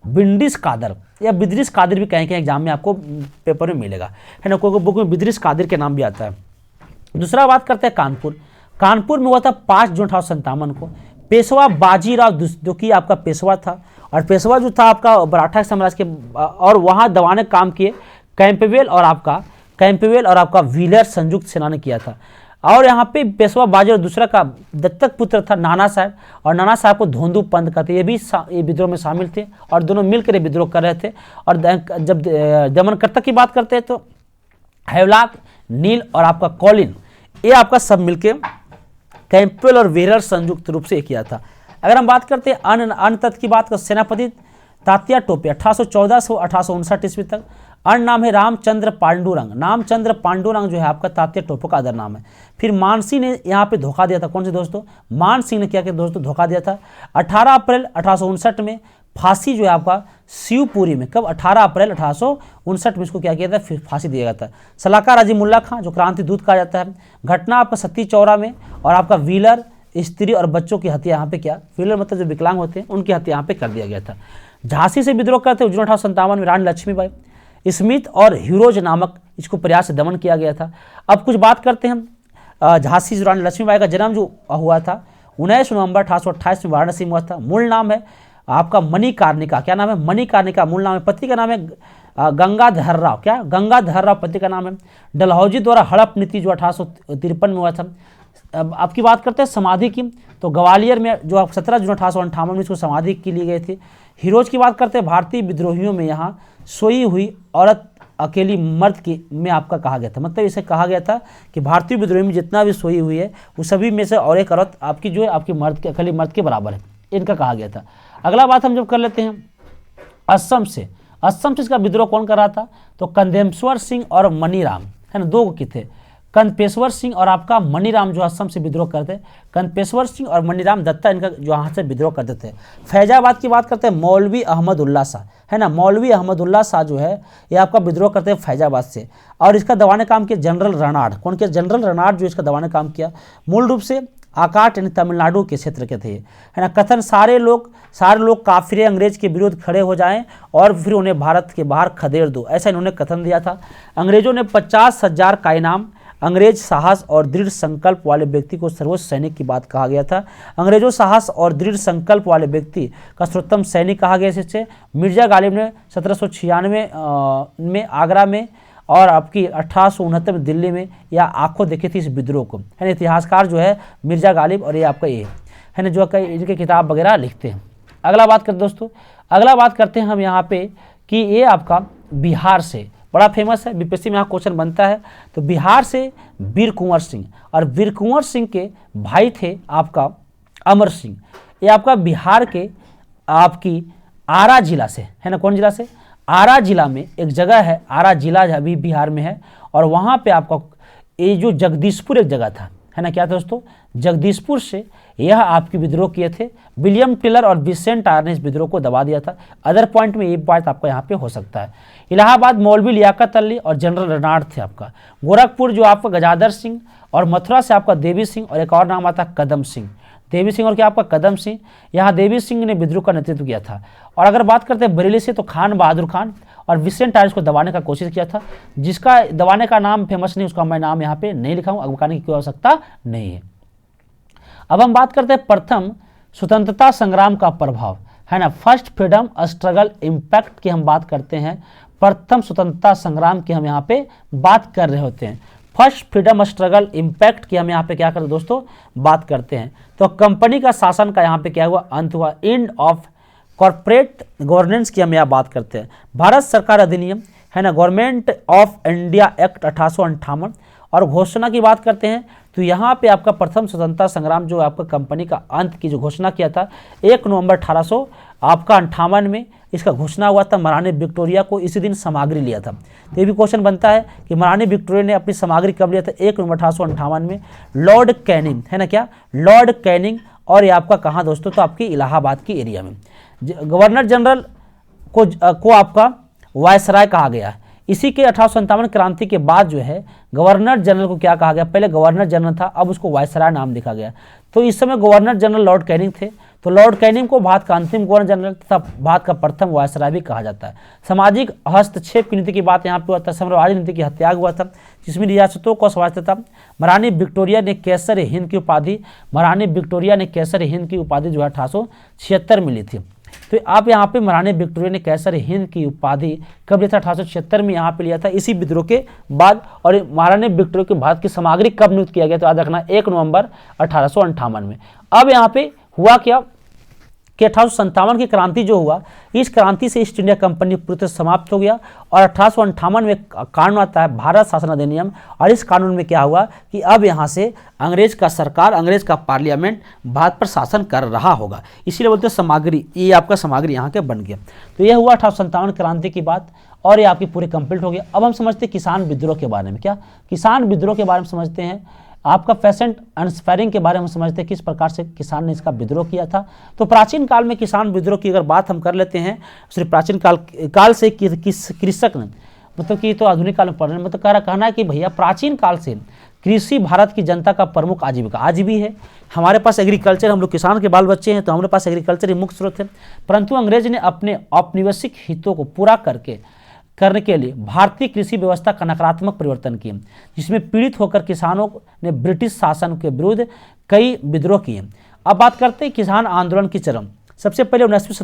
बिंडिस कादर, या बिदरिस कादिर भी कहीं एग्जाम में आपको पेपर में मिलेगा, है ना। कोई बुक में बिदरिस कादिर के नाम भी आता है। दूसरा बात करते हैं कानपुर। कानपुर में हुआ था 5 जून 1857 को। पेशवा बाजीराव जो कि आपका पेशवा था, और पेशवा जो था आपका मराठा साम्राज्य के, और वहाँ दबाने का काम किए कैंपबेल और आपका व्हीलर संयुक्त सेना ने किया था। और यहाँ पे पेशवा बाजीराव दूसरा का दत्तक पुत्र था नाना साहब, और नाना साहब को धोंदू पंथ कहते, ये भी ये विद्रोह में शामिल थे और दोनों मिलकर विद्रोह कर रहे थे। और जब दमनकर्ता की बात करते हैं तो हैवलॉक, नील और आपका कॉलिन, ये आपका सब मिलके कैंपबेल और व्हीलर संयुक्त रूप से किया था। अगर हम बात करते हैं अन्य तत्व की बात कर, सेनापति तात्या टोपे 1814 से 1859 ईस्वी तक। अन्य नाम है रामचंद्र पांडुरंग। नामचंद्र पांडुरंग जो है आपका तात्या टोपे का अदर नाम है। फिर मानसिंह ने यहाँ पे धोखा दिया था। कौन से दोस्तों, मानसिंह ने क्या किया दोस्तों, धोखा दिया था। 18 अप्रैल 1859 में फांसी जो है आपका शिवपुरी में, कब, 18 अप्रैल 1859 में इसको क्या किया था, फिर फांसी दिया गया था। सलाहकार अजीमुल्ला खां जो क्रांति दूत कहा जाता है। घटना आपका सती चौरा में, और आपका व्हीलर, स्त्री और बच्चों की हत्या यहाँ पे क्या, व्हीलर मतलब जो विकलांग होते हैं उनकी हत्या यहाँ पे कर दिया गया था। झांसी से विद्रोह करते हुए 1857 में रानी लक्ष्मीबाई, स्मिथ और ह्यूरोज नामक इसको प्रयास से दमन किया गया था। अब कुछ बात करते हैं झांसी रानी लक्ष्मीबाई का जन्म जो हुआ था 19 नवंबर 1828 में वाराणसी में हुआ था। मूल नाम है आपका मणिकार्णिका। क्या नाम है, मणिकार्णिका मूल नाम है। पति का नाम है गंगाधर राव। क्या, गंगाधर राव पति का नाम है। डलहौजी द्वारा हड़प नीति जो 1853 में हुआ था। अब आपकी बात करते हैं समाधि की, तो ग्वालियर में जो 17 जून 1858 में इसको समाधि की ली गई थी। हीरोज की बात करते हैं, भारतीय विद्रोहियों में यहाँ सोई हुई औरत अकेली मर्द की में आपका कहा गया था, मतलब इसे कहा गया था कि भारतीय विद्रोही में जितना भी सोई हुई है वो सभी में से और एक औरत आपकी जो है आपकी मर्द के अकेली मर्द के बराबर है, इनका कहा गया था। अगला बात हम जब कर लेते हैं असम से। असम से इसका विद्रोह कौन कर रहा था, तो कंदेश्वर सिंह और मनीराम, है ना, दो की थे, कंदेश्वर सिंह और आपका मनीराम जो असम से विद्रोह करते, कंदेश्वर सिंह और मनीराम दत्ता इनका जो यहाँ से विद्रोह करते थे। फैजाबाद की बात करते हैं, मौलवी अहमदुल्ला शाह, है ना, मौलवी अहमदुल्ला शाह जो है ये आपका विद्रोह करते हैं फैजाबाद से, और इसका दबाने काम किया जनरल रनाड, कौन किया, जनरल रनाड जो इसका दबाने काम किया। मूल रूप से आकाट यानी तमिलनाडु के क्षेत्र के थे, है ना। कथन सारे लोग काफिर अंग्रेज के विरुद्ध खड़े हो जाएं और फिर उन्हें भारत के बाहर खदेड़ दो, ऐसा इन्होंने कथन दिया था। अंग्रेजों ने 50,000 का इनाम, अंग्रेज साहस और दृढ़ संकल्प वाले व्यक्ति को सर्वोच्च सैनिक की बात कहा गया था। अंग्रेजों साहस और दृढ़ संकल्प वाले व्यक्ति का सर्वोत्तम सैनिक कहा गया। इससे मिर्जा गालिब ने 1796 में आगरा में और आपकी 1869 में दिल्ली में यह आंखों देखी थी इस विद्रोह को, है ना। इतिहासकार जो है मिर्जा गालिब और ये आपका ये है ना, जो कई इनके किताब वगैरह लिखते हैं। अगला बात करते दोस्तों, अगला बात करते हैं हम यहाँ पे कि ये आपका बिहार से बड़ा फेमस है, बीपीएससी में यहाँ क्वेश्चन बनता है। तो बिहार से वीर कुंवर सिंह, और वीर कुंवर सिंह के भाई थे आपका अमर सिंह। ये आपका बिहार के आपकी आरा जिला से, है ना, कौन जिला से, आरा जिला में एक जगह है, आरा जिला अभी बिहार में है, और वहाँ पे आपका ये जो जगदीशपुर एक जगह था, है ना, क्या था दोस्तों, जगदीशपुर से यह आपकी विद्रोह किए थे। विलियम टिलर और विसेंट आयर ने इस विद्रोह को दबा दिया था। अदर पॉइंट में ये बात आपका यहाँ पे हो सकता है। इलाहाबाद मौलवी लियाकत अली और जनरल रनाड थे आपका। गोरखपुर जो आपका गजाधर सिंह, और मथुरा से आपका देवी सिंह, और एक और नाम आता कदम सिंह, देवी सिंह और क्या आपका कदम सिंह। यहाँ देवी सिंह ने विद्रोह का नेतृत्व किया था। और अगर बात करते हैं बरेली से तो खान बहादुर खान और विसेंट आयर्स को दबाने का कोशिश किया था, जिसका दबाने का नाम फेमस नहीं, उसका मैं नाम यहाँ पे नहीं लिखा हूँ, अब बताने की कोई आवश्यकता नहीं है। अब हम बात करते हैं प्रथम स्वतंत्रता संग्राम का प्रभाव, है ना, फर्स्ट फ्रीडम स्ट्रगल इम्पैक्ट की हम बात करते हैं। प्रथम स्वतंत्रता संग्राम की हम यहाँ पे बात कर रहे होते हैं। फर्स्ट फ्रीडम स्ट्रगल इम्पैक्ट की हम यहाँ पे क्या करते हैं दोस्तों, बात करते हैं। तो कंपनी का शासन का यहाँ पे क्या हुआ, अंत हुआ, एंड ऑफ कॉर्पोरेट गवर्नेंस की हम यहाँ बात करते हैं। भारत सरकार अधिनियम, है ना, गवर्नमेंट ऑफ इंडिया एक्ट 1858, और घोषणा की बात करते हैं तो यहाँ पे आपका प्रथम स्वतंत्रता संग्राम जो आपका कंपनी का अंत की जो घोषणा किया था 1 नवंबर 1858 में इसका घोषणा हुआ था। महारानी विक्टोरिया को इसी दिन सामग्री लिया था। तो ये भी क्वेश्चन बनता है कि महारानी विक्टोरिया ने अपनी सामग्री कब लिया था, 1 नवंबर 1858 में। लॉर्ड कैनिंग, है ना, क्या, लॉर्ड कैनिंग, और ये आपका कहाँ दोस्तों, तो आपकी इलाहाबाद की एरिया में। गवर्नर जनरल को आपका वायसराय कहा गया है। इसी के 1857 क्रांति के बाद जो है गवर्नर जनरल को क्या कहा गया, पहले गवर्नर जनरल था, अब उसको वायसराय नाम देखा गया। तो इस समय गवर्नर जनरल लॉर्ड कैनिंग थे। तो लॉर्ड कैनिंग को भारत का अंतिम गवर्नर जनरल तथा भारत का प्रथम वायसराय भी कहा जाता है। सामाजिक हस्तक्षेप की नीति की बात यहाँ पे हुआ था। साम्राज्य नीति की हत्याग हुआ था, जिसमें रियासतों को स्वायत्तता था। महारानी विक्टोरिया ने केसर हिंद की उपाधि, महारानी विक्टोरिया ने केसर हिंद की उपाधि जो है 1876 मिली थी। तो आप यहाँ पे महारानी विक्टोरिया ने केसर हिंद की उपाधि कब लिया था, 1876 में यहाँ पे लिया था, इसी विद्रोह के बाद। और महारानी विक्टोरिया के भारत की सामग्री कब नियुक्त किया गया, तो याद रखना 1 नवंबर 1858 में। अब यहाँ पे हुआ क्या कि 1857 की क्रांति जो हुआ, इस क्रांति से ईस्ट इंडिया कंपनी पूरी तरह समाप्त हो गया। और 1858 में कानून आता है भारत शासन अधिनियम, और इस कानून में क्या हुआ कि अब यहाँ से अंग्रेज का सरकार, अंग्रेज का पार्लियामेंट भारत पर शासन कर रहा होगा। इसीलिए बोलते हैं सामग्री, ये आपका सामग्री यहाँ के बन गया। तो यह हुआ 1857 क्रांति की बात, और ये आपकी पूरी कंप्लीट हो गया। अब हम समझते हैं किसान विद्रोह के बारे में। क्या, किसान विद्रोह के बारे में समझते हैं। आपका पेसेंट अनस्पेयरिंग के बारे में समझते हैं, किस प्रकार से किसान ने इसका विद्रोह किया था। तो प्राचीन काल में किसान विद्रोह की अगर बात हम कर लेते हैं, सिर्फ प्राचीन काल से कृषक ने, मतलब कि तो आधुनिक काल में पढ़ने, मतलब कहना है कि भैया प्राचीन काल से कृषि भारत की जनता का प्रमुख आजीविका आज भी है। हमारे पास एग्रीकल्चर, हम लोग किसान के बाल बच्चे हैं, तो हमारे पास एग्रीकल्चर ही मुख्य स्रोत है। परंतु अंग्रेज ने अपने औपनिवेशिक हितों को पूरा करने के लिए भारतीय कृषि व्यवस्था का नकारात्मक परिवर्तन किए, जिसमें पीड़ित होकर किसानों ने ब्रिटिश शासन के विरुद्ध कई विद्रोह किए। अब बात करते हैं किसान आंदोलन की चरम। सबसे पहले 19वीं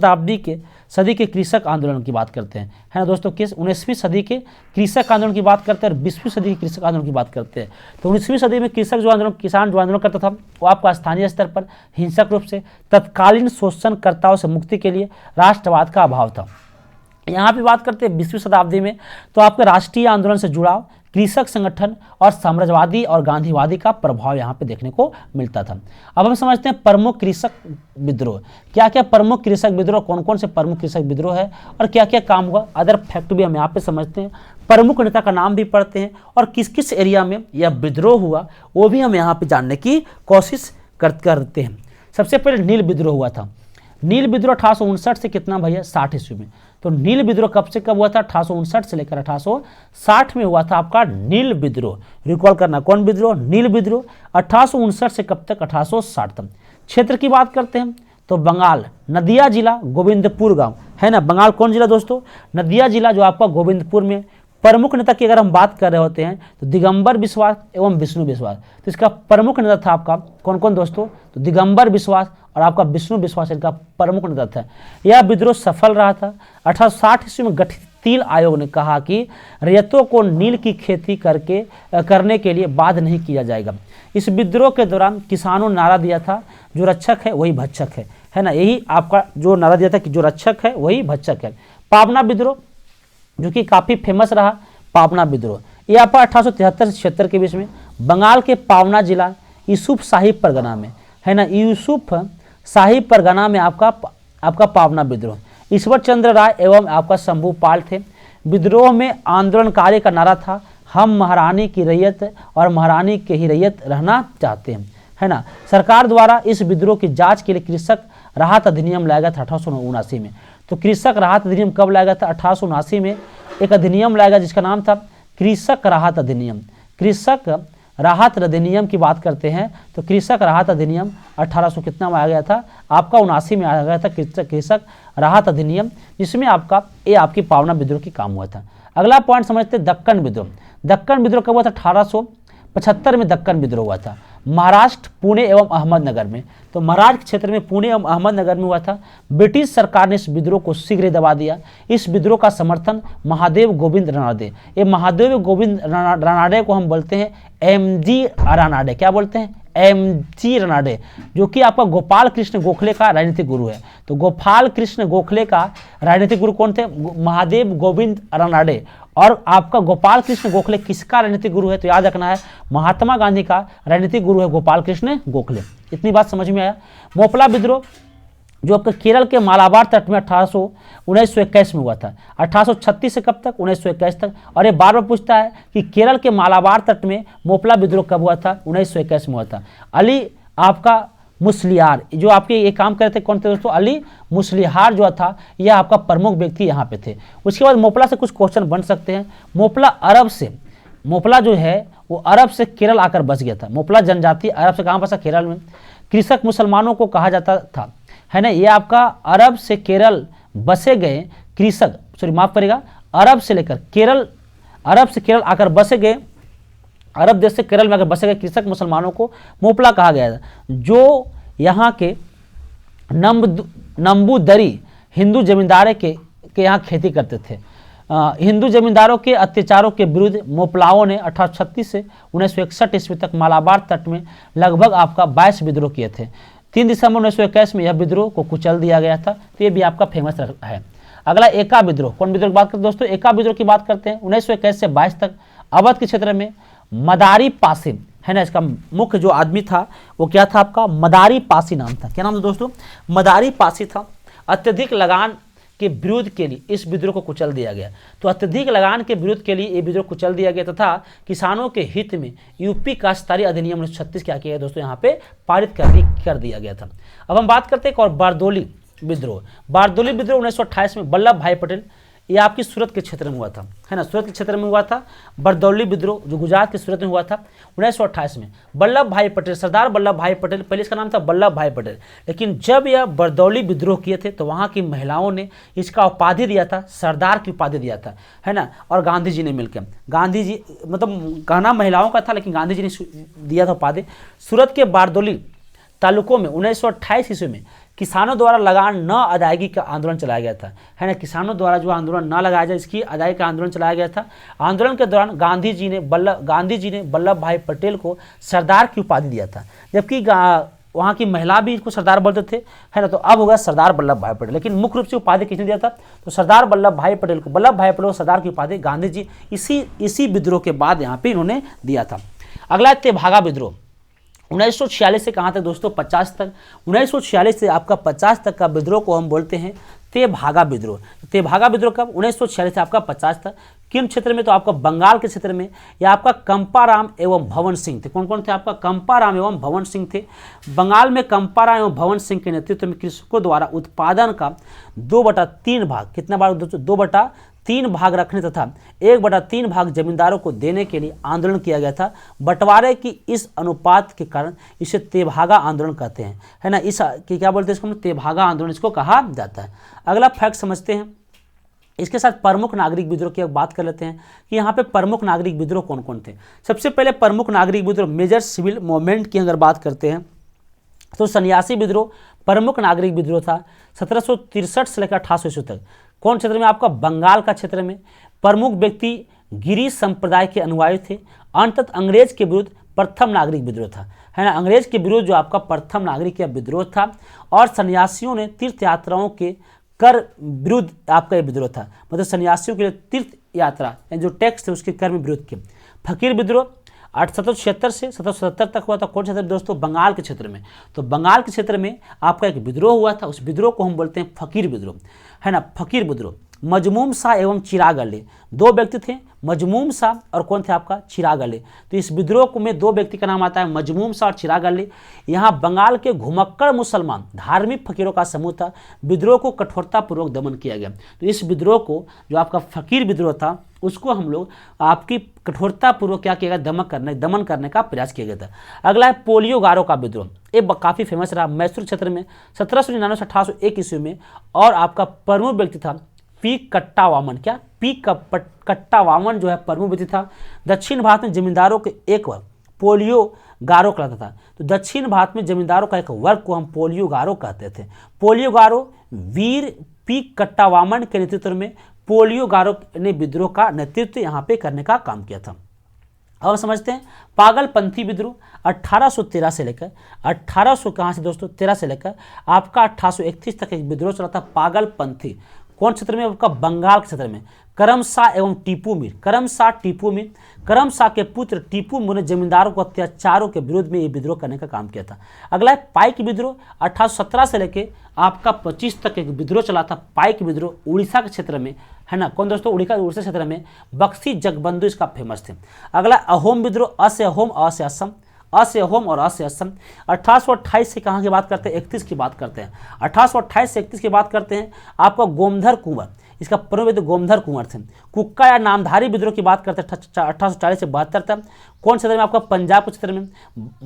सदी के कृषक आंदोलन की बात करते हैं, है ना दोस्तों। किस 19वीं सदी के कृषक आंदोलन की बात करते हैं और 20वीं सदी के कृषक आंदोलन की बात करते हैं। तो 19वीं सदी में कृषक जो आंदोलन, किसान जो आंदोलन करता था, वो आपका स्थानीय स्तर पर हिंसक रूप से तत्कालीन शोषणकर्ताओं से मुक्ति के लिए राष्ट्रवाद का अभाव था। यहाँ पे बात करते हैं 20वीं शताब्दी में, तो आपका राष्ट्रीय आंदोलन से जुड़ाव, कृषक संगठन और साम्राज्यवादी और गांधीवादी का प्रभाव यहाँ पे देखने को मिलता था। अब हम समझते हैं प्रमुख कृषक विद्रोह। क्या क्या प्रमुख कृषक विद्रोह, कौन कौन से प्रमुख कृषक विद्रोह है और क्या क्या काम हुआ, अदर फैक्ट भी हम यहाँ पे समझते हैं, प्रमुख नेता का नाम भी पढ़ते हैं और किस किस एरिया में यह विद्रोह हुआ वो भी हम यहाँ पे जानने की कोशिश करते हैं। सबसे पहले नील विद्रोह हुआ था। नील विद्रोह 1859 से कितना भैया 60 ईस्वी में। तो नील विद्रोह कब से कब हुआ था, 1859 से लेकर 1860 में हुआ था आपका नील विद्रोह। रिकॉल करना, कौन विद्रोह, नील विद्रोह। 1859 से कब तक, 1860 तक। क्षेत्र की बात करते हैं तो बंगाल, नदिया जिला, गोविंदपुर गांव, है ना। बंगाल कौन जिला दोस्तों, नदिया जिला, जो आपका गोविंदपुर में। प्रमुख नेता की अगर हम बात कर रहे होते हैं तो दिगंबर बिश्वास एवं विष्णु विश्वास। तो इसका प्रमुख नेता था आपका कौन कौन दोस्तों, तो दिगंबर बिश्वास और आपका विष्णु विश्वास इनका प्रमुख नेता था। यह विद्रोह सफल रहा था। 1860 ईस्वी में गठित तील आयोग ने कहा कि रैयतों को नील की खेती करने के लिए बाध्य नहीं किया जाएगा। इस विद्रोह के दौरान किसानों ने नारा दिया था, जो रक्षक है वही भक्षक है ना। यही आपका जो नारा दिया था कि जो रक्षक है वही भक्षक है। पावना विद्रोह जो कि काफ़ी फेमस रहा, पावना विद्रोह ये आपका 1873 से 76 के बीच में बंगाल के पावना जिला यूसुफ साहिब परगना में, है ना। यूसुफ साहिब परगना में आपका पावना विद्रोह। ईश्वर चंद्र राय एवं आपका शंभू पाल थे। विद्रोह में आंदोलनकारी का नारा था, हम महारानी की रैयत और महारानी के ही रैयत रहना चाहते हैं, है ना। सरकार द्वारा इस विद्रोह की जांच के लिए कृषक राहत अधिनियम लाया गया था 1879 में। तो कृषक राहत अधिनियम कब लाया गया था, 1879 में एक अधिनियम लाया गया जिसका नाम था कृषक राहत अधिनियम। कृषक राहत अधिनियम की बात करते हैं तो कृषक राहत अधिनियम 1800 कितना में आ गया था, आपका 79 में आ गया था कृषक राहत अधिनियम, जिसमें आपकी पावना विद्रोह की काम हुआ था। अगला पॉइंट समझते हैं दक्कन विद्रोह। दक्कन विद्रोह कब हुआ था, 1875 में दक्कन विद्रोह हुआ था महाराष्ट्र, पुणे एवं अहमदनगर में। तो महाराष्ट्र क्षेत्र में पुणे एवं अहमदनगर में हुआ था। ब्रिटिश सरकार ने इस विद्रोह को शीघ्र ही दबा दिया। इस विद्रोह का समर्थन महादेव गोविंद रानाडे, ये महादेव गोविंद रानाडे को हम बोलते हैं एमजी रानाडे, क्या बोलते हैं, एमजी रानाडे, जो कि आपका गोपाल कृष्ण गोखले का राजनीतिक गुरु है। तो गोपाल कृष्ण गोखले का राजनीतिक गुरु कौन थे, महादेव गोविंद रानाडे। और आपका गोपाल कृष्ण गोखले किसका राजनीतिक गुरु है, तो याद रखना है महात्मा गांधी का राजनीतिक गुरु है गोपाल कृष्ण गोखले। इतनी बात समझ में आया। मोपला विद्रोह जो आपका केरल के मालाबार तट में 1921 में हुआ था। 1836 से कब तक, 1921 तक। और ये बार बार पूछता है कि केरल के मालाबार तट में मोपला विद्रोह कब हुआ था, 1921 में हुआ था। अली आपका मुसलियार जो आपके ये काम करते कौन थे दोस्तों, अली मुसलिहार जो था यह आपका प्रमुख व्यक्ति यहाँ पे थे। उसके बाद मोपला से कुछ क्वेश्चन बन सकते हैं। मोपला जो है वो अरब से केरल आकर बस गया था। मोपला जनजाति अरब से कहाँ बसा, केरल में। कृषक मुसलमानों को कहा जाता था, है ना। ये आपका अरब से केरल बसे गए कृषक, सॉरी माफ करेगा, अरब से केरल आकर बसे गए, अरब देश से केरल में आकर बसे गए कृषक मुसलमानों को मोपला कहा गया था, जो यहाँ के नंबूदरी हिंदू जमींदारे के यहाँ खेती करते थे। हिंदू जमींदारों के अत्याचारों के विरुद्ध मोपलाओं ने 1836 से 1961 ईस्वी तक मालाबार तट में लगभग आपका 22 विद्रोह किए थे। 3 दिसंबर 1921 में यह विद्रोह को कुचल दिया गया था। तो ये भी आपका फेमस है। अगला एका विद्रोह, कौन विद्रोह की बात करते हैं दोस्तों, एका विद्रोह की बात करते हैं। 1921 से 22 तक अवध के क्षेत्र में मदारी पासी, है ना, इसका मुख्य जो आदमी था वो क्या था आपका, मदारी पासी नाम था। क्या नाम था दोस्तों, मदारी पासी था। अत्यधिक लगान के विरोध के लिए इस विद्रोह को कुचल दिया गया। तो अत्यधिक लगान के विरोध के लिए ये विद्रोह कुचल दिया गया तथा किसानों के हित में यूपी काश्तकारी अधिनियम 1936 क्या किया गया दोस्तों, यहाँ पे पारित कर दिया गया था। अब हम बात करते हैं एक और बारदोली विद्रोह। बारदोली विद्रोह 1928 में वल्लभ भाई पटेल, ये आपकी सूरत के क्षेत्र में हुआ था, है ना, सूरत के क्षेत्र में हुआ था। बरदौली विद्रोह जो गुजरात के सूरत में हुआ था 1928 में। वल्लभ भाई पटेल, सरदार वल्लभ भाई पटेल, पहले इसका नाम था वल्लभ भाई पटेल, लेकिन जब यह बरदौली विद्रोह किए थे तो वहाँ की महिलाओं ने इसका उपाधि दिया था, सरदार की उपाधि दिया था, है ना। और गांधी जी ने मिलकर, गांधी जी मतलब कहना महिलाओं का था लेकिन गांधी जी ने दिया था उपाधि। सूरत के बारदौली तालुकों में 1928 ईस्वी में किसानों द्वारा लगान न अदायगी का आंदोलन चलाया गया था, है ना। किसानों द्वारा जो आंदोलन न लगाया जाए इसकी अदायगी का आंदोलन चलाया गया था। आंदोलन के दौरान गांधी जी ने वल्लभ भाई पटेल को सरदार की उपाधि दिया था, जबकि वहाँ की महिला भी इसको सरदार बोलते थे, है ना। तो अब होगा सरदार वल्लभ भाई पटेल। लेकिन मुख्य रूप से उपाधि किसने दिया था, तो सरदार वल्लभ भाई पटेल को, वल्लभ भाई पटेल को सरदार की उपाधि गांधी जी इसी विद्रोह के बाद यहाँ पे इन्होंने दिया था। अगला तेभागा विद्रोह 1946 से कहाँ तक दोस्तों, 50 तक। 1946 से आपका 50 तक का विद्रोह को हम बोलते हैं तेभागा विद्रोह। तेभागा विद्रोह कब, 1946 से आपका 50 तक। किन क्षेत्र में, तो आपका बंगाल के क्षेत्र में। या आपका कंपाराम एवं भवन सिंह थे। कौन कौन थे, आपका कंपाराम एवं भवन सिंह थे। बंगाल में कंपाराम एवं भवन सिंह के नेतृत्व में कृषकों द्वारा उत्पादन का 2/3 भाग, कितना भाग दोस्तों, 2/3 भाग रखने तथा 1/3 भाग जमींदारों को देने के लिए आंदोलन किया गया था। बंटवारे की इस अनुपात के कारण इसे तेभागा आंदोलन कहते हैं, है ना। इस क्या बोलते हैं इसको, तेभागा आंदोलन इसको कहा जाता है। अगला फैक्ट समझते हैं, इसके साथ प्रमुख नागरिक विद्रोह की बात कर लेते हैं कि यहाँ पे प्रमुख नागरिक विद्रोह कौन कौन थे। सबसे पहले प्रमुख नागरिक विद्रोह, मेजर सिविल मूवमेंट की अगर बात करते हैं तो सन्यासी विद्रोह प्रमुख नागरिक विद्रोह था 1763 से लेकर 1800 ईस्वी तक। कौन क्षेत्र में, आपका बंगाल का क्षेत्र में। प्रमुख व्यक्ति गिरी संप्रदाय के अनुयायी थे। अंततः अंग्रेज के विरुद्ध प्रथम नागरिक विद्रोह था, है ना। अंग्रेज के विरुद्ध जो आपका प्रथम नागरिक का विद्रोह था। और सन्यासियों ने तीर्थ यात्राओं के कर विरुद्ध आपका ये विद्रोह था, मतलब सन्यासियों के लिए तीर्थ यात्रा जो टैक्स थे उसके कर में विरोध किया। फकीर विद्रोह 1776 से 1777 तक हुआ था। कौन क्षेत्र में दोस्तों, बंगाल के क्षेत्र में। तो बंगाल के क्षेत्र में आपका एक विद्रोह हुआ था, उस विद्रोह को हम बोलते हैं फकीर विद्रोह, है ना। फकीर विद्रोह। मजमूम शाह एवं चिराग अली, दो व्यक्ति थे, मजमूम शाह और कौन थे आपका, चिराग अली। तो इस विद्रोह में दो व्यक्ति का नाम आता है, मजमूम शाह और चिराग अली। यहाँ बंगाल के घुमक्कड़ मुसलमान धार्मिक फकीरों का समूह था। विद्रोह को कठोरतापूर्वक दमन किया गया। तो इस विद्रोह को, जो आपका फकीर विद्रोह था, उसको हम लोग आपकी कठोरतापूर्वक क्या किया गया, दमन करने का प्रयास किया गया था। अगला है पोलियो गारो का विद्रोह। ये काफ़ी फेमस रहा मैसूर क्षेत्र में 1799 से 1801 ईस्वी में। और आपका प्रमुख व्यक्ति था पी कट्टा वामन। क्या, पी कट्टा वामन जो है प्रमुख व्यक्ति था। दक्षिण भारत में जमींदारों के एक वर्ग पोलियो गारो कहलाता था। तो दक्षिण भारत में जमींदारों का एक वर्ग को हम पोलियो गारो कहते थे। पोलियो गारो वीर पी कट्टा वामन के नेतृत्व में पोलियो गारो ने विद्रोह का नेतृत्व यहाँ पे करने का काम किया था। अब समझते हैं पागलपंथी विद्रोह 1813 से लेकर 1800 कहाँ से दोस्तों 13 से लेकर आपका 1831 तक एक विद्रोह चला था पागलपंथी। कौन क्षेत्र में, आपका बंगाल के क्षेत्र में। करम शाह एवं टीपू मीर। करम शाह के पुत्र टीपू मीर ने जमींदारों को अत्याचारों के विरोध में ये विद्रोह करने का काम किया था। अगला है पाइक विद्रोह 1817 से लेके आपका 25 तक एक विद्रोह चला था। पाइक विद्रोह उड़ीसा के क्षेत्र में, है ना। कौन दोस्तों, उड़ीसा क्षेत्र में बक्सी जगबंधु इसका फेमस थे। अगला अहोम विद्रोह, अ से अहोम और अ से असम 1828 से कहाँ की बात करते हैं, 31 की बात करते हैं। 1828 से 31 की बात करते हैं। आपका गोमधर कुंवर, इसका प्रमुख व्यक्ति गोमधर कुंवर थे। कुक्का या नामधारी विद्रोह की बात करते हैं 1840 से 72 तक। कौन क्षेत्र में, आपका पंजाब के क्षेत्र में।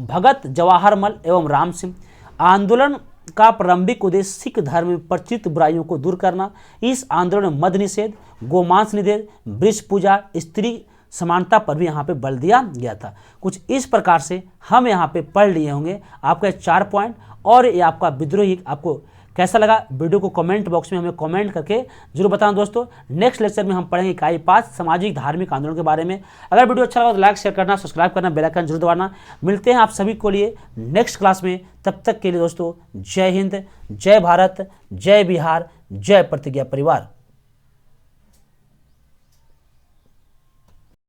भगत जवाहरमल एवं राम सिंह। आंदोलन का प्रारंभिक उद्देश्य सिख धर्म में प्रचलित बुराइयों को दूर करना। इस आंदोलन में मद्य निषेध, गोमांस निषेध, वृक्ष पूजा, स्त्री समानता पर भी यहाँ पे बल दिया गया था। कुछ इस प्रकार से हम यहाँ पे पढ़ लिए होंगे आपका 4 पॉइंट। और ये आपका विद्रोही आपको कैसा लगा, वीडियो को कमेंट बॉक्स में हमें कमेंट करके जरूर बताना दोस्तों। नेक्स्ट लेक्चर में हम पढ़ेंगे इकाई 5 सामाजिक धार्मिक आंदोलन के बारे में। अगर वीडियो अच्छा लगा तो लाइक शेयर करना, सब्सक्राइब करना, बेल आइकन जरूर दबाना। मिलते हैं आप सभी को लिए नेक्स्ट क्लास में। तब तक के लिए दोस्तों जय हिंद, जय भारत, जय बिहार, जय प्रतिज्ञा परिवार।